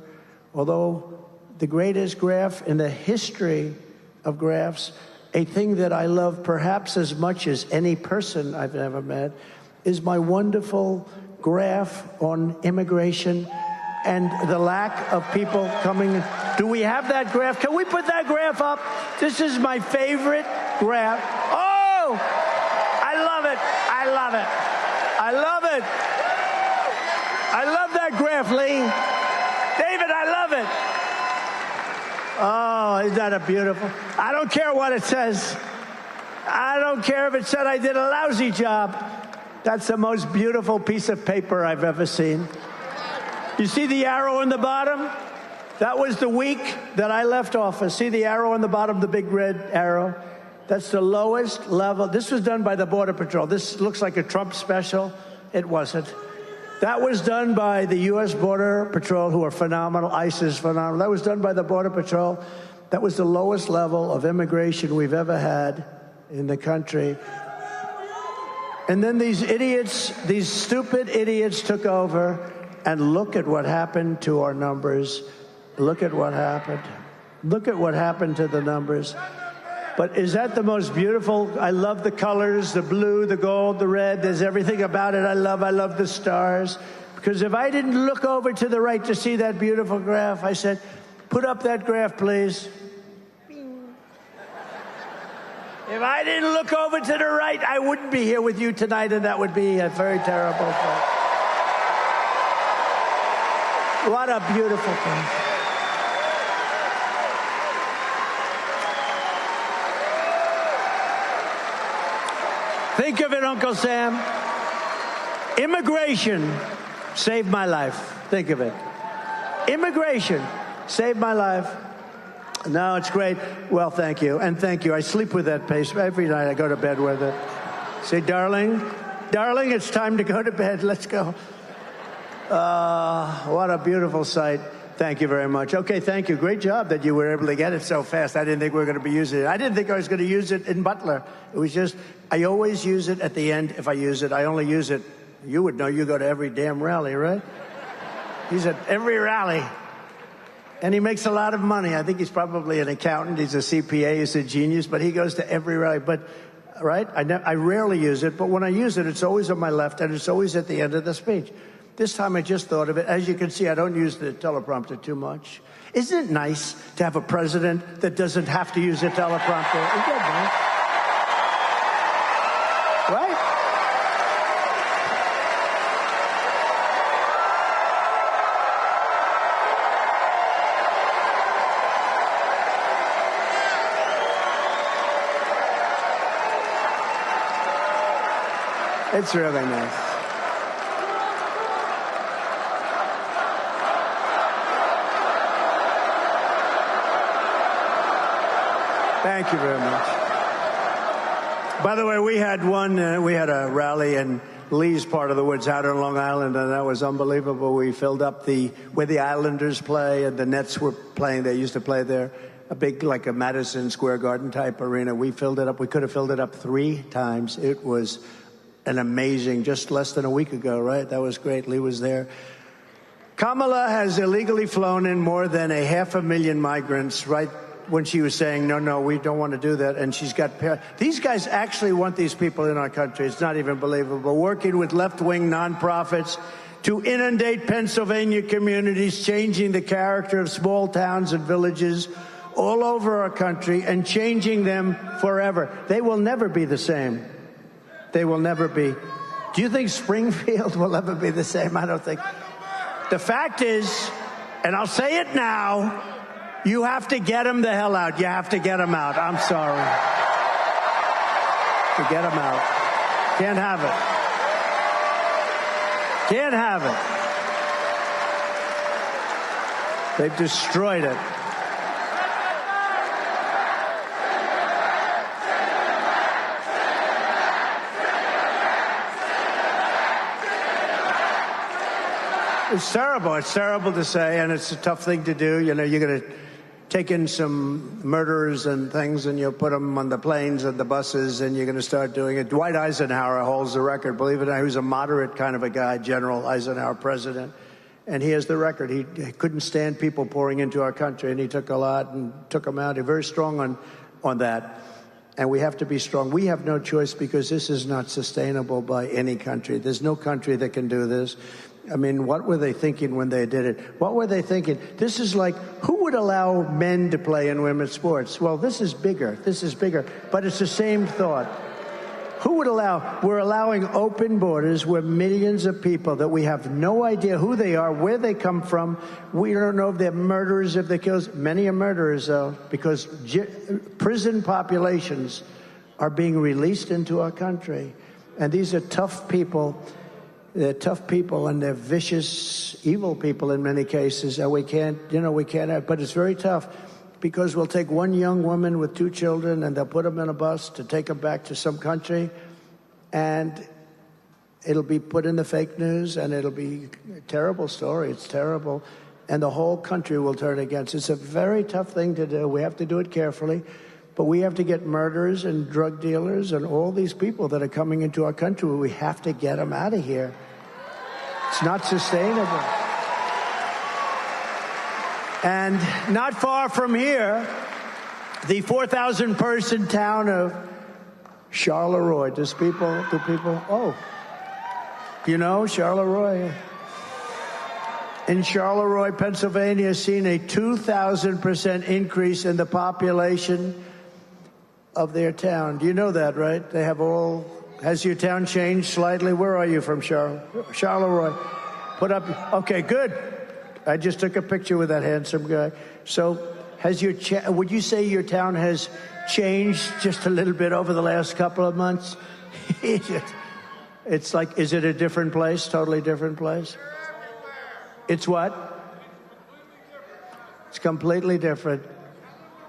Although the greatest graph in the history of graphs, a thing that I love perhaps as much as any person I've ever met, is my wonderful graph on immigration and the lack of people coming. Do we have that graph? Can we put that graph up? This is my favorite graph. Oh, I love it. I love it. I love it. I love that graph, Lee. David, I love it. Oh, isn't that a beautiful? I don't care what it says. I don't care if it said I did a lousy job. That's the most beautiful piece of paper I've ever seen. You see the arrow in the bottom? That was the week that I left office. See the arrow on the bottom, the big red arrow? That's the lowest level. This was done by the Border Patrol. This looks like a Trump special. It wasn't. That was done by the U.S. Border Patrol, who are phenomenal. ICE is phenomenal. That was done by the Border Patrol. That was the lowest level of immigration we've ever had in the country. And then these idiots, these stupid idiots took over, and look at what happened to our numbers. Look at what happened. Look at what happened to the numbers. But is that the most beautiful? I love the colors, the blue, the gold, the red. There's everything about it I love the stars. Because if I didn't look over to the right to see that beautiful graph, I said, put up that graph, please. If I didn't look over to the right, I wouldn't be here with you tonight, and that would be a very terrible thing. What a beautiful thing. Think of it, Uncle Sam. Immigration saved my life. Think of it. Immigration saved my life. No, it's great. Well, thank you. And thank you. I sleep with that pace. Every night I go to bed with it. Say, darling, it's time to go to bed. Let's go. What a beautiful sight. Thank you very much. Okay, thank you. Great job that you were able to get it so fast. I didn't think we were going to be using it. I didn't think I was going to use it in Butler. It was just, I always use it at the end if I use it. I only use it, you would know, you go to every damn rally, right? He's at every rally. And he makes a lot of money. I think he's probably an accountant. He's a CPA. He's a genius. But he goes to every rally. But, right, I rarely use it. But when I use it, it's always on my left, and it's always at the end of the speech. This time I just thought of it. As you can see, I don't use the teleprompter too much. Isn't it nice to have a president that doesn't have to use a teleprompter? Isn't that nice? Right? It's really nice. Thank you very much. By the way, we had a rally in Lee's part of the woods out on Long Island, and that was unbelievable. We filled up where the Islanders play, and the Nets were playing. They used to play there, a big, like a Madison Square Garden type arena. We filled it up. We could have filled it up 3 times. It was an amazing, just less than a week ago, right? That was great. Lee was there. Kamala has illegally flown in more than 500,000 migrants, right? When she was saying, no, we don't want to do that. And she's got, these guys actually want these people in our country. It's not even believable. Working with left-wing nonprofits to inundate Pennsylvania communities, changing the character of small towns and villages all over our country and changing them forever. They will never be the same. They will never be. Do you think Springfield will ever be the same? I don't think. The fact is, and I'll say it now, you have to get them the hell out. You have to get them out. I'm sorry. To get them out. Can't have it. Can't have it. They've destroyed it. It's terrible. It's terrible to say, and it's a tough thing to do. You know, you're going to take in some murderers and things, and you'll put them on the planes and the buses, and you're going to start doing it. Dwight Eisenhower holds the record. Believe it or not, he was a moderate kind of a guy, General Eisenhower, president, and he has the record. He couldn't stand people pouring into our country, and he took a lot and took them out. He's very strong on that, and we have to be strong. We have no choice because this is not sustainable by any country. There's no country that can do this. I mean, what were they thinking when they did it? What were they thinking? This is like, who would allow men to play in women's sports? Well, this is bigger. This is bigger. But it's the same thought. Who would allow? We're allowing open borders where millions of people that we have no idea who they are, where they come from. We don't know if they're murderers, if they're killers. Many are murderers, though, because prison populations are being released into our country. And these are tough people. They're tough people, and they're vicious, evil people in many cases, and we can't have, but it's very tough because we'll take one young woman with 2 children and they'll put them in a bus to take them back to some country, and it'll be put in the fake news, and it'll be a terrible story. It's terrible, and the whole country will turn against. It's a very tough thing to do. We have to do it carefully. But we have to get murderers and drug dealers and all these people that are coming into our country. We have to get them out of here. It's not sustainable. And not far from here, the 4,000-person town of Charleroi. Do people? Oh, you know Charleroi? In Charleroi, Pennsylvania, has seen a 2,000% increase in the population of their town. Do you know that, right? They have has your town changed slightly? Where are you from, Charleroi? Put up, okay, good. I just took a picture with that handsome guy. So would you say your town has changed just a little bit over the last couple of months? It's like, is it a different place? Totally different place? It's what? It's completely different.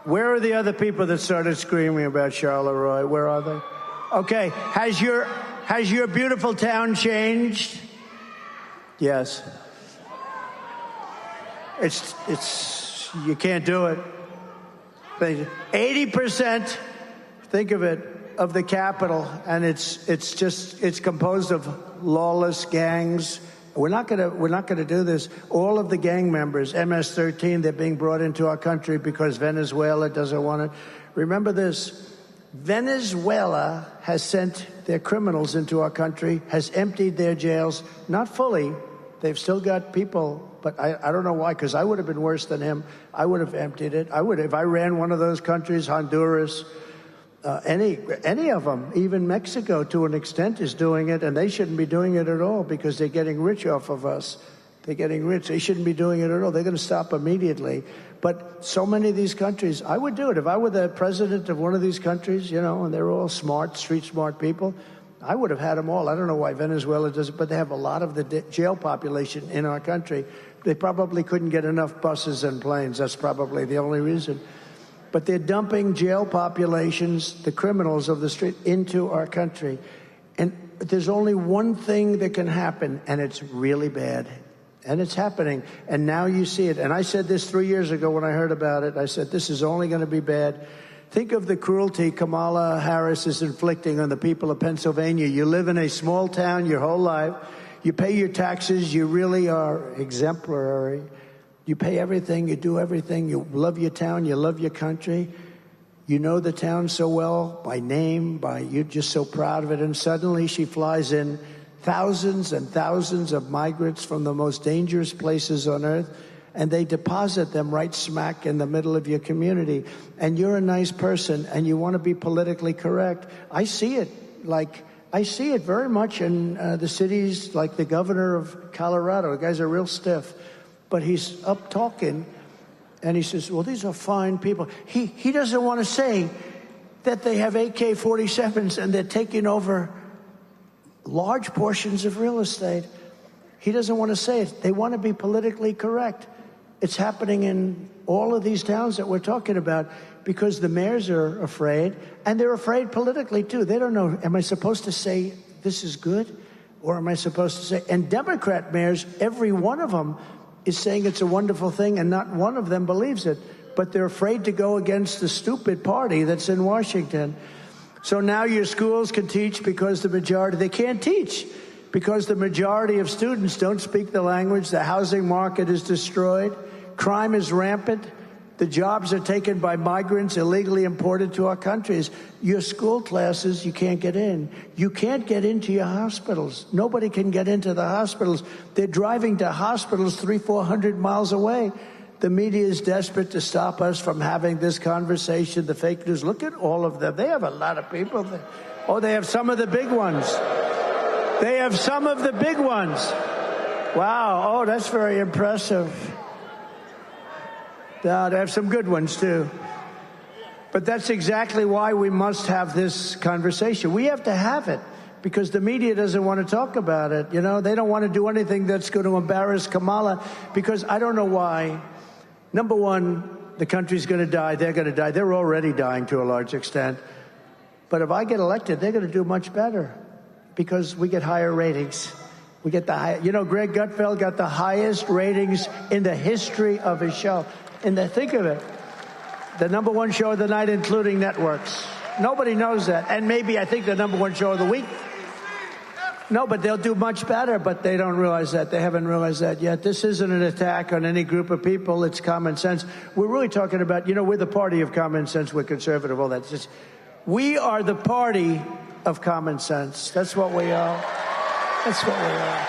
Where are the other people that started screaming about Charleroi? Where are they? Okay, has your beautiful town changed? Yes. It's you can't do it. 80%, think of it, of the capital, and it's composed of lawless gangs. We're not gonna do this. All of the gang members, MS-13, they're being brought into our country because Venezuela doesn't want it. Remember this. Venezuela has sent their criminals into our country, has emptied their jails, not fully. They've still got people, but I don't know why, because I would have been worse than him. I would have emptied it. If I ran one of those countries, Honduras, any of them, even Mexico to an extent is doing it, and they shouldn't be doing it at all because they're getting rich off of us. They're getting rich. They shouldn't be doing it at all. They're going to stop immediately. But so many of these countries, I would do it. If I were the president of one of these countries, and they're all smart, street smart people, I would have had them all. I don't know why Venezuela does it, but they have a lot of the jail population in our country. They probably couldn't get enough buses and planes. That's probably the only reason. But they're dumping jail populations, the criminals of the street, into our country. And there's only one thing that can happen, and it's really bad. And it's happening. And now you see it. And I said this 3 years ago when I heard about it. I said, this is only going to be bad. Think of the cruelty Kamala Harris is inflicting on the people of Pennsylvania. You live in a small town your whole life. You pay your taxes. You really are exemplary. You pay everything. You do everything. You love your town. You love your country. You know the town so well by name, you're just so proud of it. And suddenly she flies in thousands and thousands of migrants from the most dangerous places on earth, and they deposit them right smack in the middle of your community. And you're a nice person, and you want to be politically correct. I see it very much in the cities like the governor of Colorado. The guy's a real stiff, but he's up talking, and he says, well, these are fine people. He doesn't want to say that they have AK-47s and they're taking over large portions of real estate. He doesn't want to say it. They want to be politically correct. It's happening in all of these towns that we're talking about because the mayors are afraid, and they're afraid politically, too. They don't know, am I supposed to say this is good, or am I supposed to say... And Democrat mayors, every one of them is saying it's a wonderful thing, and not one of them believes it. But they're afraid to go against the stupid party that's in Washington. So now your schools can teach because they can't teach because the majority of students don't speak the language. The housing market is destroyed. Crime is rampant. The jobs are taken by migrants illegally imported to our countries. Your school classes, you can't get in. You can't get into your hospitals. Nobody can get into the hospitals. They're driving to hospitals 300-400 miles away. The media is desperate to stop us from having this conversation. The fake news, look at all of them. They have a lot of people. They have some of the big ones. They have some of the big ones. Wow. Oh, that's very impressive. They have some good ones, too. But that's exactly why we must have this conversation. We have to have it because the media doesn't want to talk about it. They don't want to do anything that's going to embarrass Kamala because I don't know why. Number one, the country's going to die. They're going to die. They're already dying to a large extent. But if I get elected, they're going to do much better because we get higher ratings. We get the high. Greg Gutfeld got the highest ratings in the history of his show. Think of it. The number one show of the night, including networks. Nobody knows that. And maybe I think the number one show of the week. No, but they'll do much better, but they don't realize that. They haven't realized that yet. This isn't an attack on any group of people. It's common sense. We're really talking about, we're the party of common sense. We're conservative, all that. We are the party of common sense. That's what we are. That's what we are.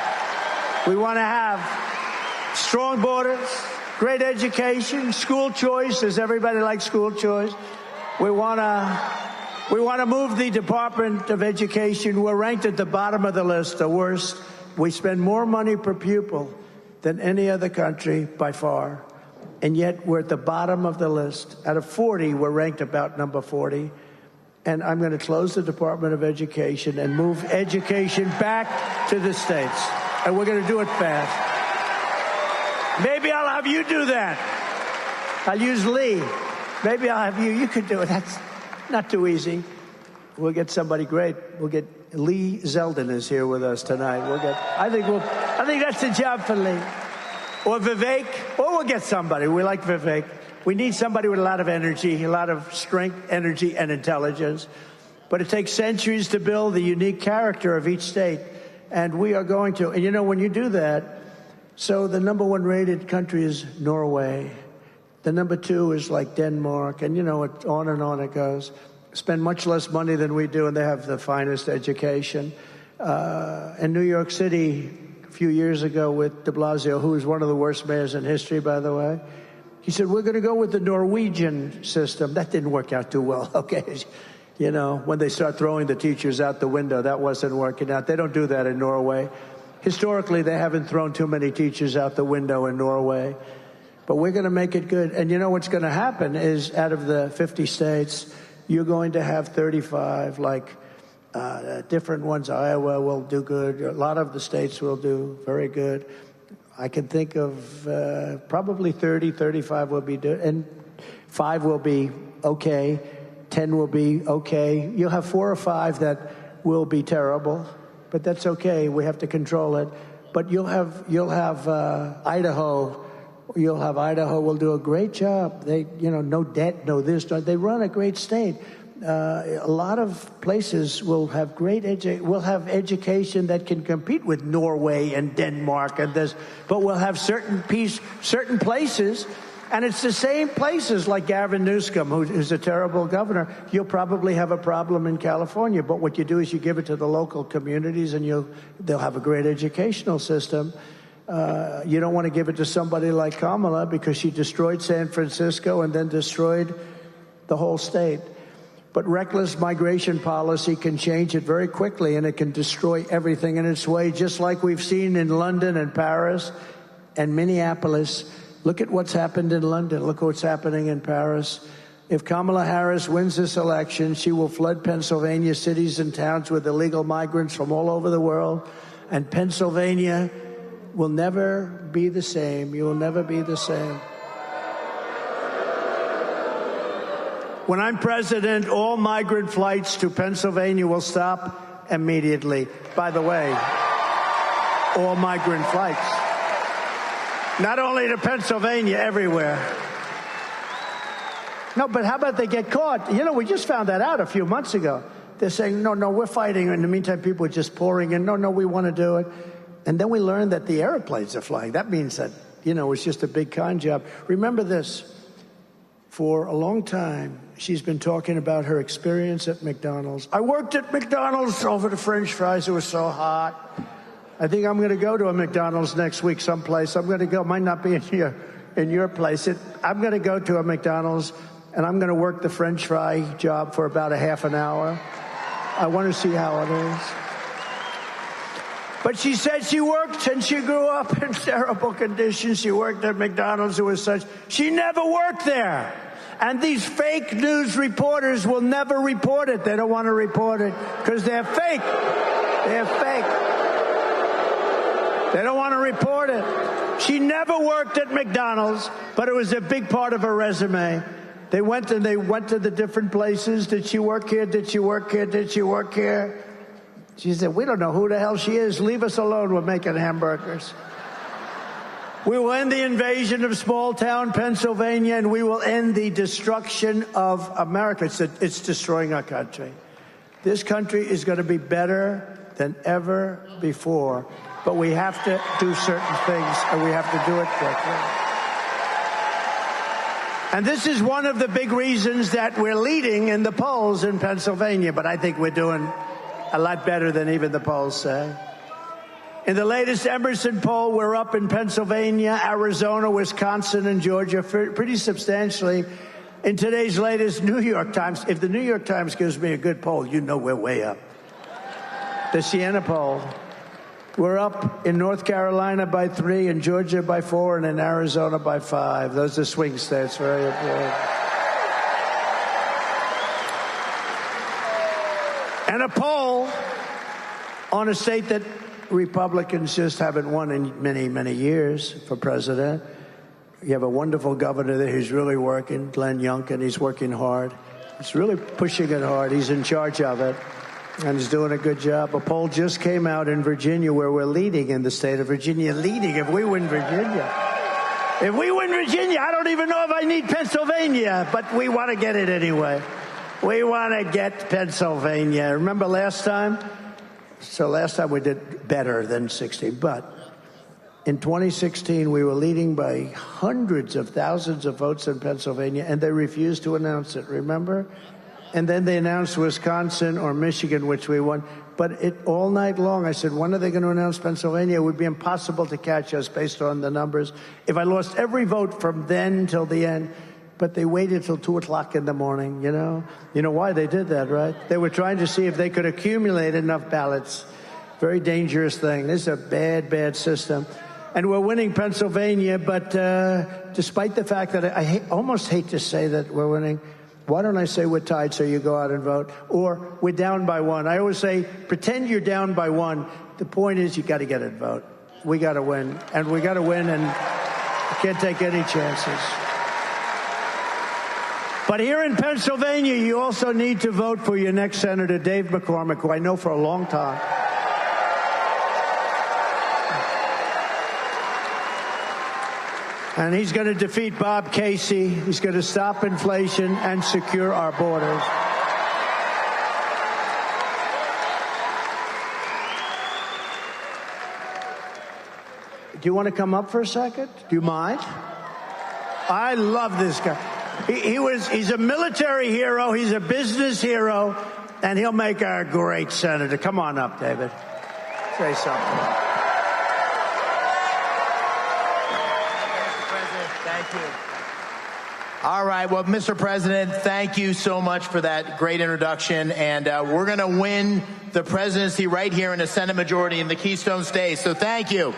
We want to have strong borders, great education, school choice. Does everybody like school choice? We want to move the Department of Education. We're ranked at the bottom of the list, the worst. We spend more money per pupil than any other country by far. And yet we're at the bottom of the list. Out of 40, we're ranked about number 40. and I'm going to close the Department of Education and move education back to the states. And we're going to do it fast. Maybe I'll have you do that. I'll use Lee. Maybe I'll have you. You could do it. That's not too easy. We'll get somebody great. We'll get Lee Zeldin is here with us tonight. I think that's the job for Lee. Or Vivek. Or we'll get somebody. We like Vivek. We need somebody with a lot of energy, a lot of strength, energy, and intelligence. But it takes centuries to build the unique character of each state. And we are going to. And you know, when you do that, so the number one rated country is Norway. The number two is like Denmark. And, you know, on and on it goes. Spend much less money than we do, and they have the finest education. In New York City, a few years ago with de Blasio, who was one of the worst mayors in history, by the way, he said, we're going to go with the Norwegian system. That didn't work out too well, okay? You know, when they start throwing the teachers out the window, that wasn't working out. They don't do that in Norway. Historically, they haven't thrown too many teachers out the window in Norway. But we're going to make it good. And you know what's going to happen is out of the 50 states, you're going to have 35, like different ones. Iowa will do good. A lot of the states will do very good. I can think of probably 30, 35 will be good. And 5 will be okay. 10 will be okay. You'll have 4 or 5 that will be terrible, but that's okay. We have to control it. But you'll have Idaho. You'll have Idaho will do a great job. They, you know, no debt, no this. They run a great state. A lot of places will have will have education that can compete with Norway and Denmark and this, but we'll have certain places, and it's the same places like Gavin Newsom, who's a terrible governor. You'll probably have a problem in California, but what you do is you give it to the local communities, and they'll have a great educational system. You don't want to give it to somebody like Kamala because she destroyed San Francisco and then destroyed the whole state. But reckless migration policy can change it very quickly, and it can destroy everything in its way, just like we've seen in London and Paris and Minneapolis. Look at what's happened in London. Look what's happening in Paris. If Kamala Harris wins this election, she will flood Pennsylvania cities and towns with illegal migrants from all over the world, and Pennsylvania will never be the same. You will never be the same. When I'm president, all migrant flights to Pennsylvania will stop immediately. By the way, all migrant flights. Not only to Pennsylvania, everywhere. No, but how about they get caught? You know, we just found that out a few months ago. They're saying, no, we're fighting. In the meantime, people are just pouring in. No, we want to do it. And then we learned that the airplanes are flying. That means that, you know, it's just a big con job. Remember this. For a long time, she's been talking about her experience at McDonald's. I worked at McDonald's over the French fries. It was so hot. I think I'm going to go to a McDonald's next week someplace. I'm going to go. Might not be in your place. I'm going to go to a McDonald's, and I'm going to work the French fry job for about a half an hour. I want to see how it is. But she said she worked and she grew up in terrible conditions. She worked at McDonald's. It was such. She never worked there. And these fake news reporters will never report it. They don't want to report it because they're fake. They're fake. They don't want to report it. She never worked at McDonald's, but it was a big part of her resume. They went to the different places. Did she work here? Did she work here? Did she work here? She said, we don't know who the hell she is. Leave us alone. We're making hamburgers. We will end the invasion of small-town Pennsylvania, and we will end the destruction of America. It's destroying our country. This country is going to be better than ever before, but we have to do certain things, and we have to do it quickly. And this is one of the big reasons that we're leading in the polls in Pennsylvania, but I think we're doing a lot better than even the polls say. In the latest Emerson poll, we're up in Pennsylvania, Arizona, Wisconsin, and Georgia pretty substantially. In today's latest New York Times, if the New York Times gives me a good poll, you know we're way up. The Siena poll, we're up in North Carolina by 3, in Georgia by 4, and in Arizona by 5. Those are swing states, very important. And a poll on a state that Republicans just haven't won in many, many years for president. You have a wonderful governor there who's really working, Glenn Youngkin. He's working hard. He's really pushing it hard. He's in charge of it, and he's doing a good job. A poll just came out in Virginia where we're leading in the state of Virginia. Leading if we win Virginia. If we win Virginia, I don't even know if I need Pennsylvania, but we want to get it anyway. We want to get Pennsylvania. Remember last time? So last time we did better than 60, but in 2016, we were leading by hundreds of thousands of votes in Pennsylvania, and they refused to announce it, remember? And then they announced Wisconsin or Michigan, which we won. But all night long, I said, when are they going to announce Pennsylvania? It would be impossible to catch us based on the numbers. If I lost every vote from then till the end, but they waited till 2 o'clock in the morning, you know? You know why they did that, right? They were trying to see if they could accumulate enough ballots. Very dangerous thing. This is a bad, bad system. And we're winning Pennsylvania, but despite the fact that I almost hate to say that we're winning, why don't I say we're tied so you go out and vote? Or we're down by 1. I always say, pretend you're down by 1. The point is you got to get a vote. We got to win. And we got to win, and you can't take any chances. But here in Pennsylvania, you also need to vote for your next Senator, Dave McCormick, who I know for a long time. And he's going to defeat Bob Casey. He's going to stop inflation and secure our borders. Do you want to come up for a second? Do you mind? I love this guy. He's a military hero. He's a business hero. And he'll make a great senator. Come on up, David. Say something.
Thank you. All right. Well, Mr. President, thank you so much for that great introduction. And we're going to win the presidency right here in the Senate majority in the Keystone State. So thank you.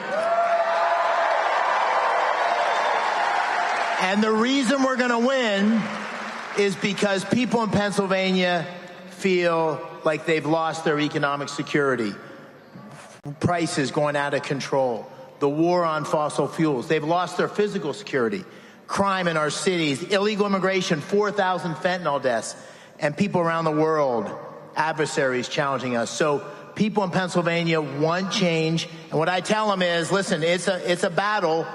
And the reason we're going to win is because people in Pennsylvania feel like they've lost their economic security. Prices going out of control. The war on fossil fuels. They've lost their physical security. Crime in our cities. Illegal immigration, 4,000 fentanyl deaths. And people around the world, adversaries challenging us. So people in Pennsylvania want change. And what I tell them is, listen, it's a battle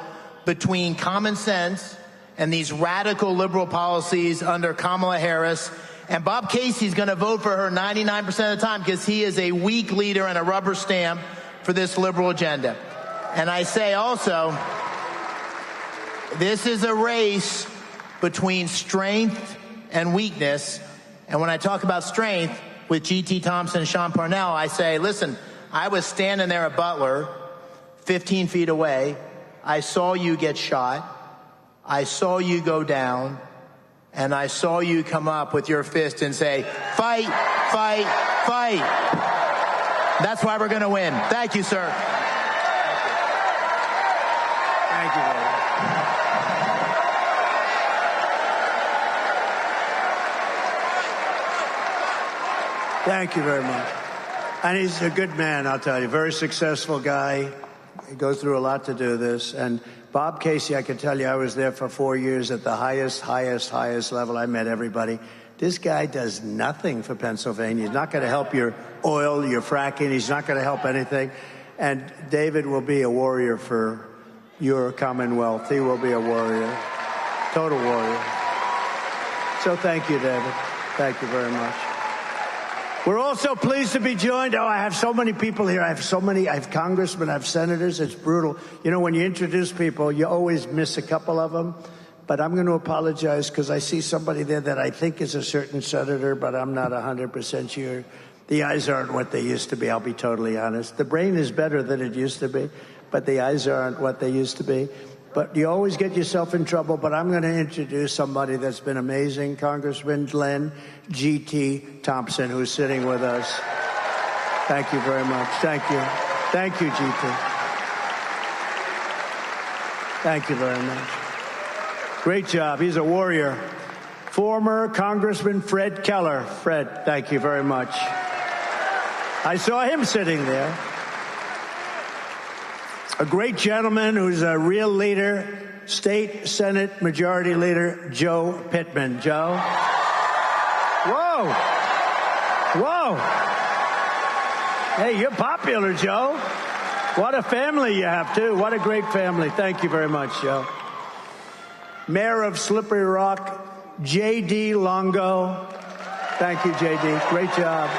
between common sense and these radical liberal policies under Kamala Harris. And Bob Casey's going to vote for her 99% of the time because he is a weak leader and a rubber stamp for this liberal agenda. And I say also, this is a race between strength and weakness. And when I talk about strength with G.T. Thompson and Sean Parnell, I say, listen, I was standing there at Butler, 15 feet away. I saw you get shot. I saw you go down. And I saw you come up with your fist and say, fight, fight, fight. That's why we're going to win. Thank you, sir.
Thank you, David. Thank you very much. And he's a good man, I'll tell you. Very successful guy. He goes through a lot to do this. And Bob Casey, I can tell you, I was there for 4 years at the highest level. I met everybody. This guy does nothing for Pennsylvania. He's not going to help your oil, your fracking. He's not going to help anything. And David will be a warrior for your Commonwealth. He will be a warrior, total warrior. So thank you, David. Thank you very much. We're also pleased to be joined. Oh, I have so many people here. I have congressmen, I have senators. It's brutal. You know, when you introduce people, you always miss a couple of them. But I'm going to apologize because I see somebody there that I think is a certain senator, but I'm not 100% sure. The eyes aren't what they used to be, I'll be totally honest. The brain is better than it used to be, but the eyes aren't what they used to be. But you always get yourself in trouble. But I'm going to introduce somebody that's been amazing, Congressman Glenn G.T. Thompson, who's sitting with us. Thank you very much. Thank you. Thank you, G.T. Thank you very much. Great job. He's a warrior. Former Congressman Fred Keller. Fred, thank you very much. I saw him sitting there. A great gentleman who's a real leader, State Senate Majority Leader Joe Pittman. Joe? Whoa. Whoa. Hey, you're popular, Joe. What a family you have, too. What a great family. Thank you very much, Joe. Mayor of Slippery Rock, J.D. Longo. Thank you, J.D. Great job.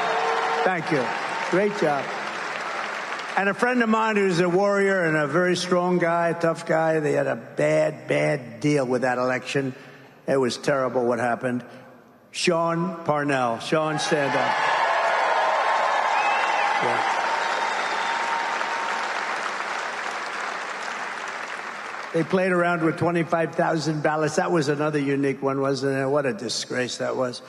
Thank you. Great job. And a friend of mine who's a warrior and a very strong guy, a tough guy, they had a bad deal with that election. It was terrible what happened. Sean Parnell. Sean, stand up. Yeah. They played around with 25,000 ballots. That was another unique one, wasn't it? What a disgrace that was.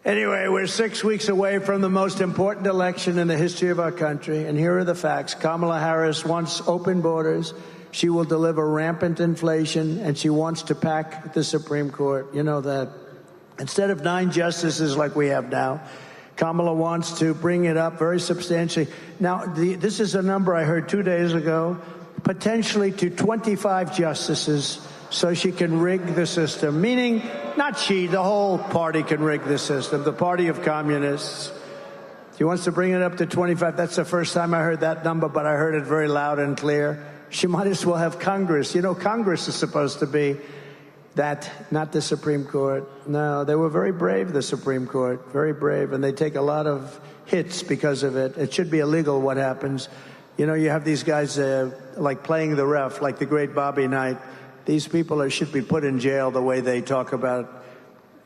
Anyway, we're 6 weeks away from the most important election in the history of our country. And here are the facts. Kamala Harris wants open borders. She will deliver rampant inflation, and she wants to pack the Supreme Court. You know that. Instead of 9 justices like we have now, Kamala wants to bring it up very substantially. Now, this is a number I heard 2 days ago, potentially to 25 justices, so she can rig the system. Meaning, not she, the whole party can rig the system, the party of communists. She wants to bring it up to 25. That's the first time I heard that number, but I heard it very loud and clear. She might as well have Congress. You know, Congress is supposed to be that, not the Supreme Court. No, they were very brave, the Supreme Court, very brave, and they take a lot of hits because of it. It should be illegal what happens. You know, you have these guys like playing the ref, like the great Bobby Knight. These people should be put in jail the way they talk about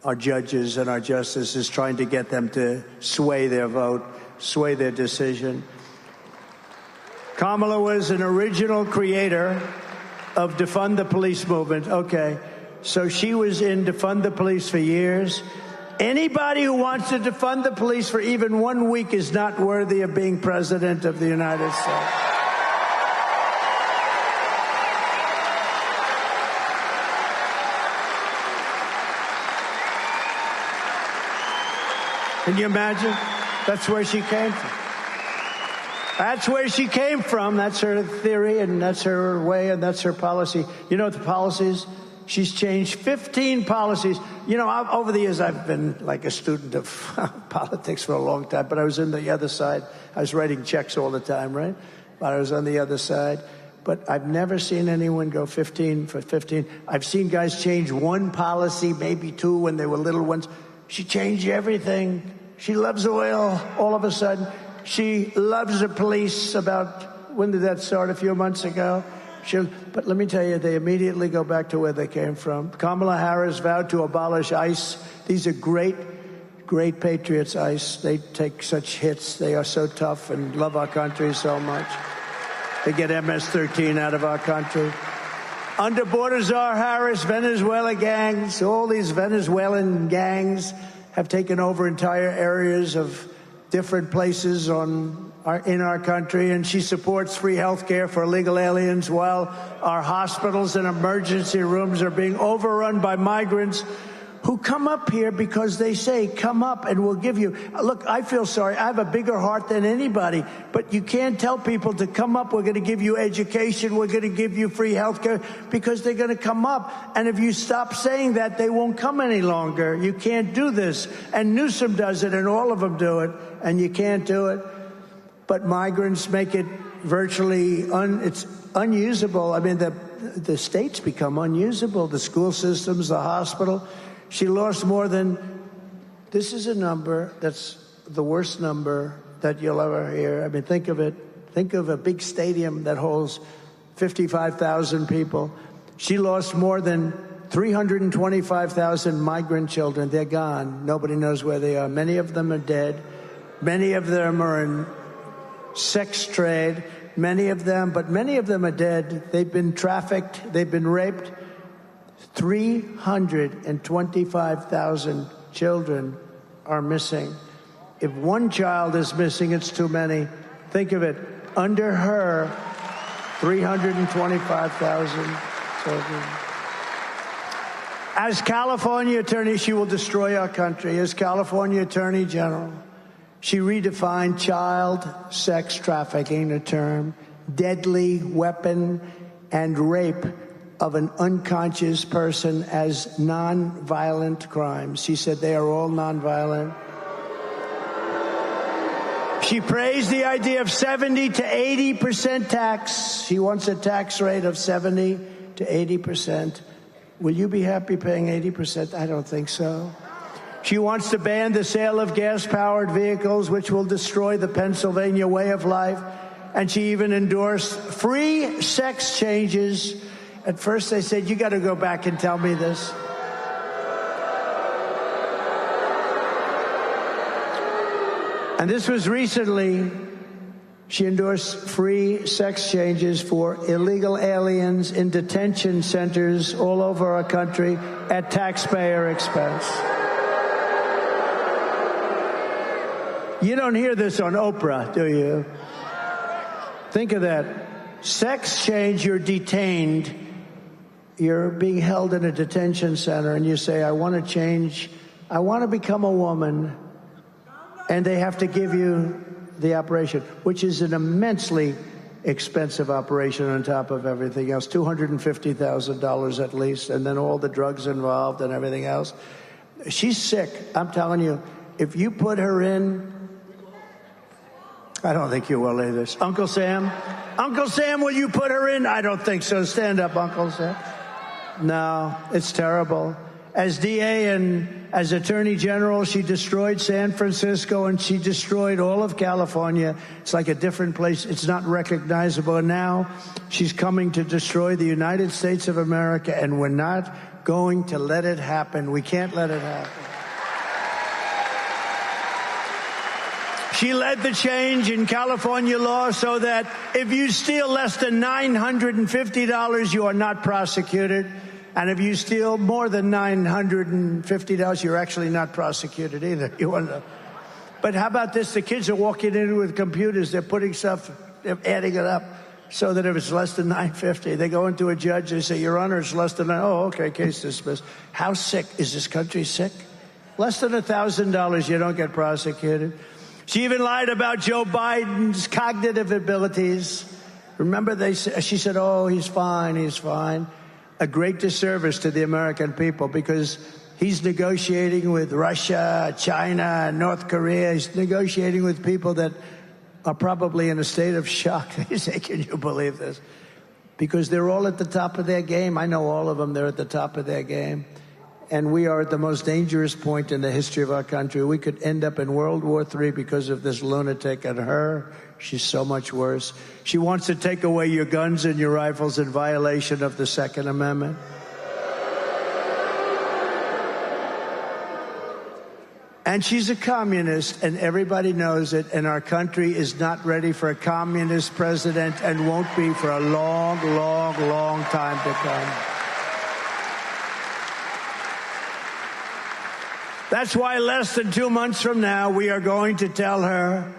our judges and our justices, trying to get them to sway their vote, sway their decision. Kamala was an original creator of Defund the Police movement. Okay, so she was in Defund the Police for years. Anybody who wants to defund the police for even 1 week is not worthy of being president of the United States. Can you imagine? That's where she came from. That's where she came from. That's her theory, and that's her way, and that's her policy. You know what the policies? She's changed 15 policies. You know, over the years, I've been like a student of politics for a long time, but I was on the other side. I was writing checks all the time, right? But I was on the other side. But I've never seen anyone go 15 for 15. I've seen guys change one policy, maybe 2 when they were little ones. She changed everything. She loves oil all of a sudden. She loves the police about, when did that start? A few months ago. But let me tell you, they immediately go back to where they came from. Kamala Harris vowed to abolish ICE. These are great patriots, ICE. They take such hits. They are so tough and love our country so much. They get MS-13 out of our country. Under border czar Harris, Venezuela gangs, all these Venezuelan gangs have taken over entire areas of different places in our country, and she supports free health care for illegal aliens while our hospitals and emergency rooms are being overrun by migrants who come up here because they say, come up and we'll give you. Look, I feel sorry. I have a bigger heart than anybody, but you can't tell people to come up. We're going to give you education. We're going to give you free health care, because they're going to come up. And if you stop saying that, they won't come any longer. You can't do this. And Newsom does it, and all of them do it, and you can't do it. But migrants make it virtually it's unusable. I mean, the states become unusable, the school systems, the hospital. She lost more than, this is a number that's the worst number that you'll ever hear. I mean, think of it. Think of a big stadium that holds 55,000 people. She lost more than 325,000 migrant children. They're gone. Nobody knows where they are. Many of them are dead. Many of them are in sex trade. Many of them are dead. They've been trafficked. They've been raped. 325,000 children are missing. If one child is missing, it's too many. Think of it. Under her, 325,000 children. As California Attorney, she will destroy our country. As California Attorney General, She redefined child sex trafficking, a term, deadly weapon and rape of an unconscious person, as non-violent crimes. She said they are all non-violent. She praised the idea of 70 to 80% tax. She wants a tax rate of 70 to 80%. Will you be happy paying 80%? I don't think so. She wants to ban the sale of gas-powered vehicles, which will destroy the Pennsylvania way of life. And she even endorsed free sex changes. At first they said, you got to go back and tell me this. And this was recently. She endorsed free sex changes for illegal aliens in detention centers all over our country at taxpayer expense. You don't hear this on Oprah, do you? Think of that. Sex change, you're detained. You're being held in a detention center, and you say, I want to change. I want to become a woman. And they have to give you the operation, which is an immensely expensive operation on top of everything else, $250,000 at least, and then all the drugs involved and everything else. She's sick. I'm telling you, if you put her in, I don't think you will either. Uncle Sam? Uncle Sam, will you put her in? I don't think so. Stand up, Uncle Sam. No, it's terrible. As DA and as Attorney General, she destroyed San Francisco and she destroyed all of California. It's like a different place. It's not recognizable. And now she's coming to destroy the United States of America, and we're not going to let it happen. We can't let it happen. She led the change in California law so that if you steal less than $950, you are not prosecuted. And if you steal more than $950, you're actually not prosecuted either. You wonder. But how about this? The kids are walking in with computers. They're putting stuff, they're adding it up so that if it's less than $950, they go into a judge. They say, Your Honor, it's less than oh, okay, case dismissed. How sick? Is this country sick? Less than $1,000, you don't get prosecuted. She even lied about Joe Biden's cognitive abilities. Remember, she said, oh, he's fine, he's fine. A great disservice to the American people, because he's negotiating with Russia, China, North Korea. He's negotiating with people that are probably in a state of shock. They say, can you believe this? Because they're all at the top of their game. I know all of them. They're at the top of their game. And we are at the most dangerous point in the history of our country. We could end up in World War III because of this lunatic and her. She's so much worse. She wants to take away your guns and your rifles in violation of the Second Amendment. And she's a communist, and everybody knows it, and our country is not ready for a communist president and won't be for a long, long, long time to come. That's why less than 2 months from now, we are going to tell her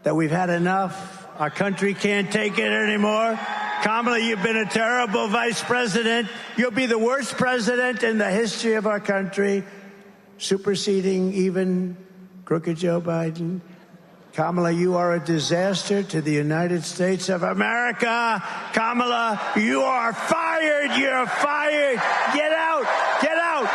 that we've had enough. Our country can't take it anymore. Kamala, you've been a terrible vice president. You'll be the worst president in the history of our country, superseding even crooked Joe Biden. Kamala, you are a disaster to the United States of America. Kamala, you are fired. You're fired. Get out. Get out.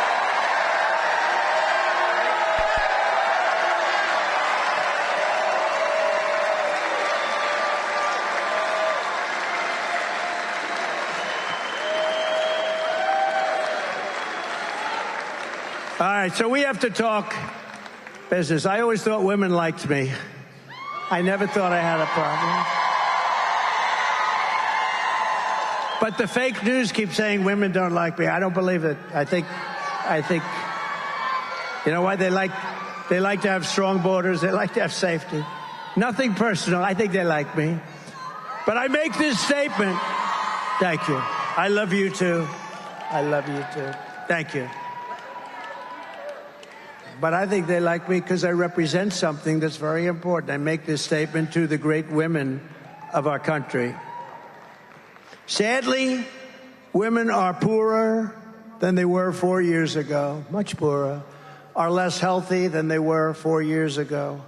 All right, so we have to talk business. I always thought women liked me. I never thought I had a problem. But the fake news keeps saying women don't like me. I don't believe it. I think, you know why? They like to have strong borders. They like to have safety. Nothing personal. I think they like me. But I make this statement. Thank you. I love you too. I love you too. Thank you. But I think they like me because I represent something that's very important. I make this statement to the great women of our country. Sadly, women are poorer than they were 4 years ago, much poorer, are less healthy than they were 4 years ago,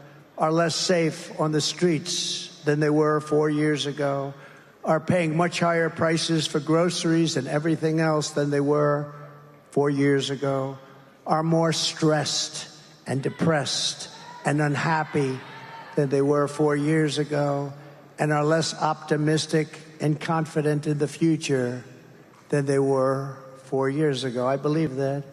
are less safe on the streets than they were 4 years ago, are paying much higher prices for groceries and everything else than they were 4 years ago, are more stressed and depressed and unhappy than they were 4 years ago, and are less optimistic and confident in the future than they were 4 years ago. I believe that.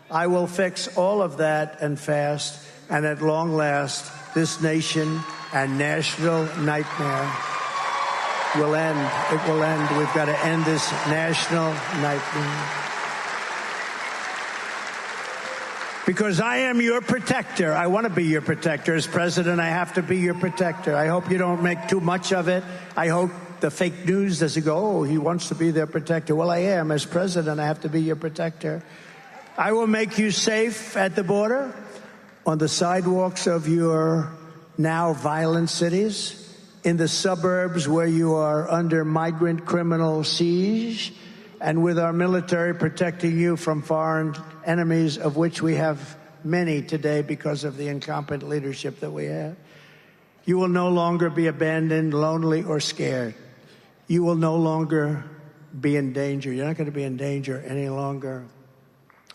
I will fix all of that and fast, and at long last, this nation and national nightmare will end. It will end. We've got to end this national nightmare. Because I am your protector. I want to be your protector. As president, I have to be your protector. I hope you don't make too much of it. I hope the fake news doesn't go, oh, he wants to be their protector. Well, I am. As president, I have to be your protector. I will make you safe at the border, on the sidewalks of your now violent cities, in the suburbs where you are under migrant criminal siege, and with our military protecting you from foreign enemies, of which we have many today because of the incompetent leadership that we have. You will no longer be abandoned, lonely, or scared. You will no longer be in danger. You're not going to be in danger any longer.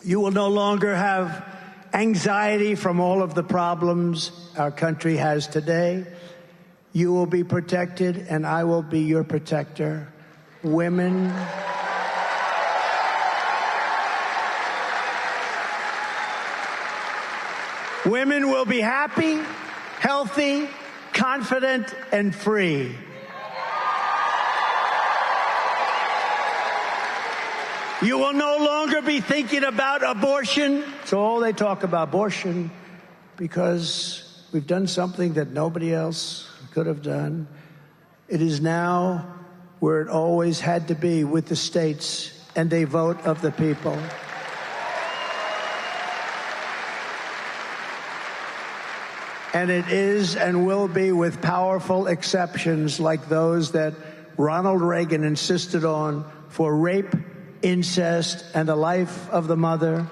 You will no longer have anxiety from all of the problems our country has today. You will be protected, and I will be your protector. Women will be happy, healthy, confident, and free. You will no longer be thinking about abortion. So all they talk about abortion because we've done something that nobody else could have done. It is now where it always had to be, with the states and a vote of the people. And it is and will be, with powerful exceptions like those that Ronald Reagan insisted on for rape, incest, and the life of the mother,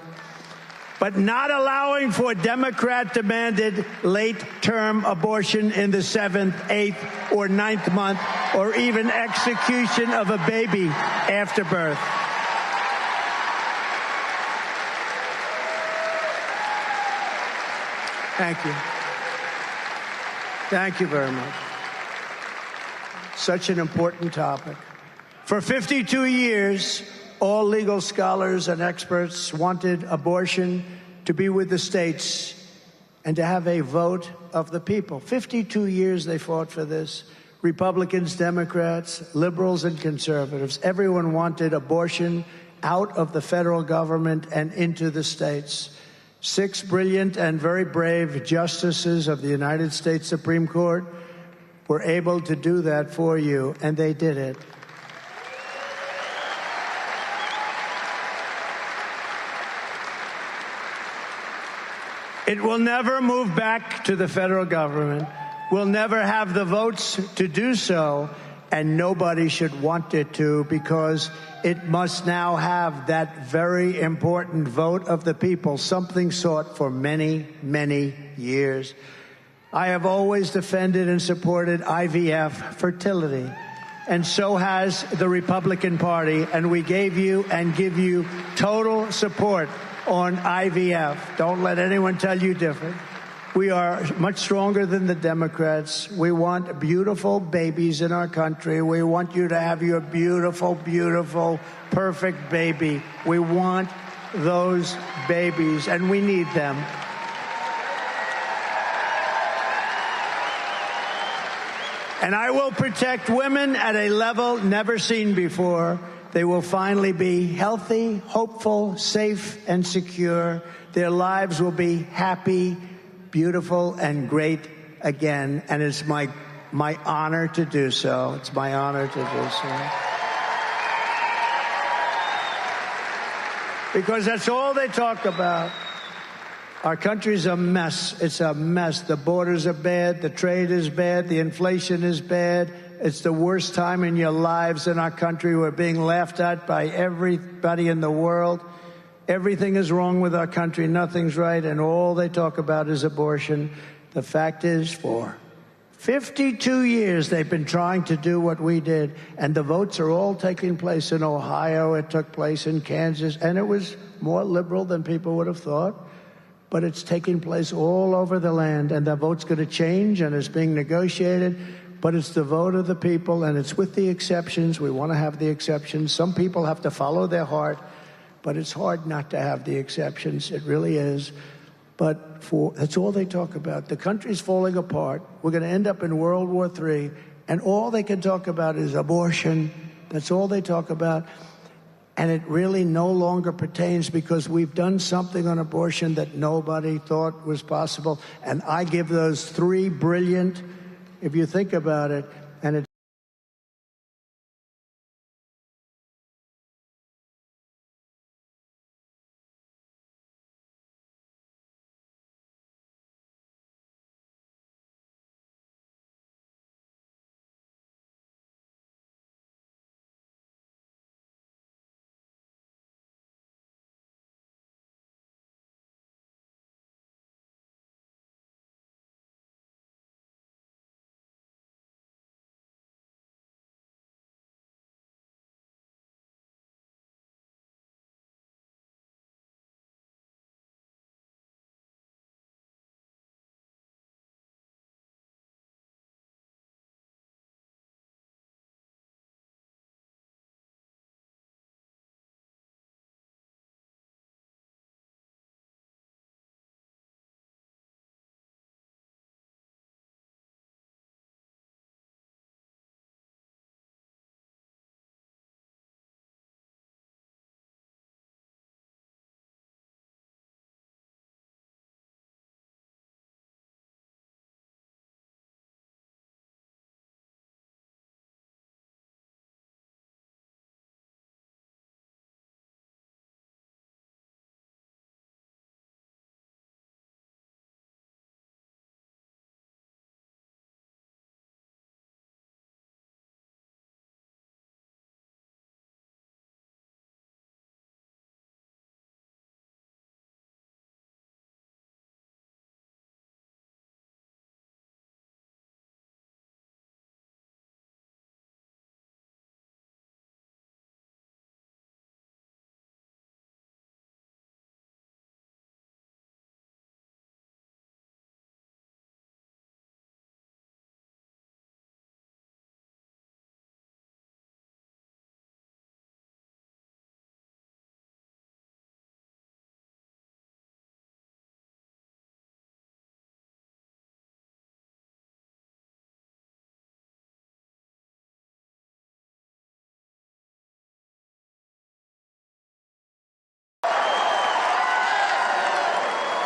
but not allowing for Democrat-demanded late-term abortion in the 7th, 8th, or 9th month, or even execution of a baby after birth. Thank you. Thank you very much. Such an important topic. For 52 years, all legal scholars and experts wanted abortion to be with the states and to have a vote of the people. 52 years they fought for this. Republicans, Democrats, liberals, and conservatives. Everyone wanted abortion out of the federal government and into the states. 6 brilliant and very brave justices of the United States Supreme Court were able to do that for you, and they did it. It will never move back to the federal government. We'll never have the votes to do so, and nobody should want it to, because it must now have that very important vote of the people, something sought for many, many years. I have always defended and supported IVF fertility, and so has the Republican Party, and we gave you and give you total support on IVF. Don't let anyone tell you different. We are much stronger than the Democrats. We want beautiful babies in our country. We want you to have your beautiful, beautiful, perfect baby. We want those babies, and we need them. And I will protect women at a level never seen before. They will finally be healthy, hopeful, safe, and secure. Their lives will be happy, beautiful, and great again. And it's my honor to do so. It's my honor to do so. Because that's all they talk about. Our country's a mess. It's a mess. The borders are bad. The trade is bad. The inflation is bad. It's the worst time in your lives in our country. We're being laughed at by everybody in the world. Everything is wrong with our country. Nothing's right. And all they talk about is abortion. The fact is, for 52 years, they've been trying to do what we did, and the votes are all taking place in Ohio. It took place in Kansas, and it was more liberal than people would have thought. But it's taking place all over the land, and the vote's going to change, and it's being negotiated. But it's the vote of the people, and it's with the exceptions. We want to have the exceptions. Some people have to follow their heart, but it's hard not to have the exceptions. It really is. But that's all they talk about. The country's falling apart. We're going to end up in World War III, and all they can talk about is abortion. That's all they talk about. And it really no longer pertains, because we've done something on abortion that nobody thought was possible. And I give those three brilliant, if you think about it, and it's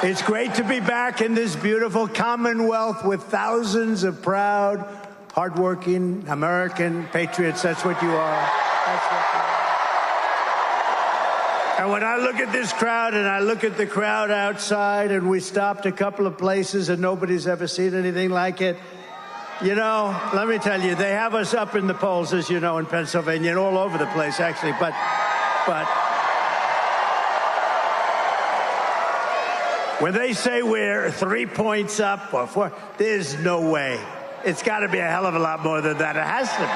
It's great to be back in this beautiful Commonwealth with thousands of proud, hardworking American patriots. That's what you are. That's what you are. And when I look at this crowd, and I look at the crowd outside, and we stopped a couple of places and nobody's ever seen anything like it. You know, let me tell you, they have us up in the polls, as you know, in Pennsylvania and all over the place, actually. But when they say we're 3 points up or 4, there's no way. It's got to be a hell of a lot more than that. It has to be.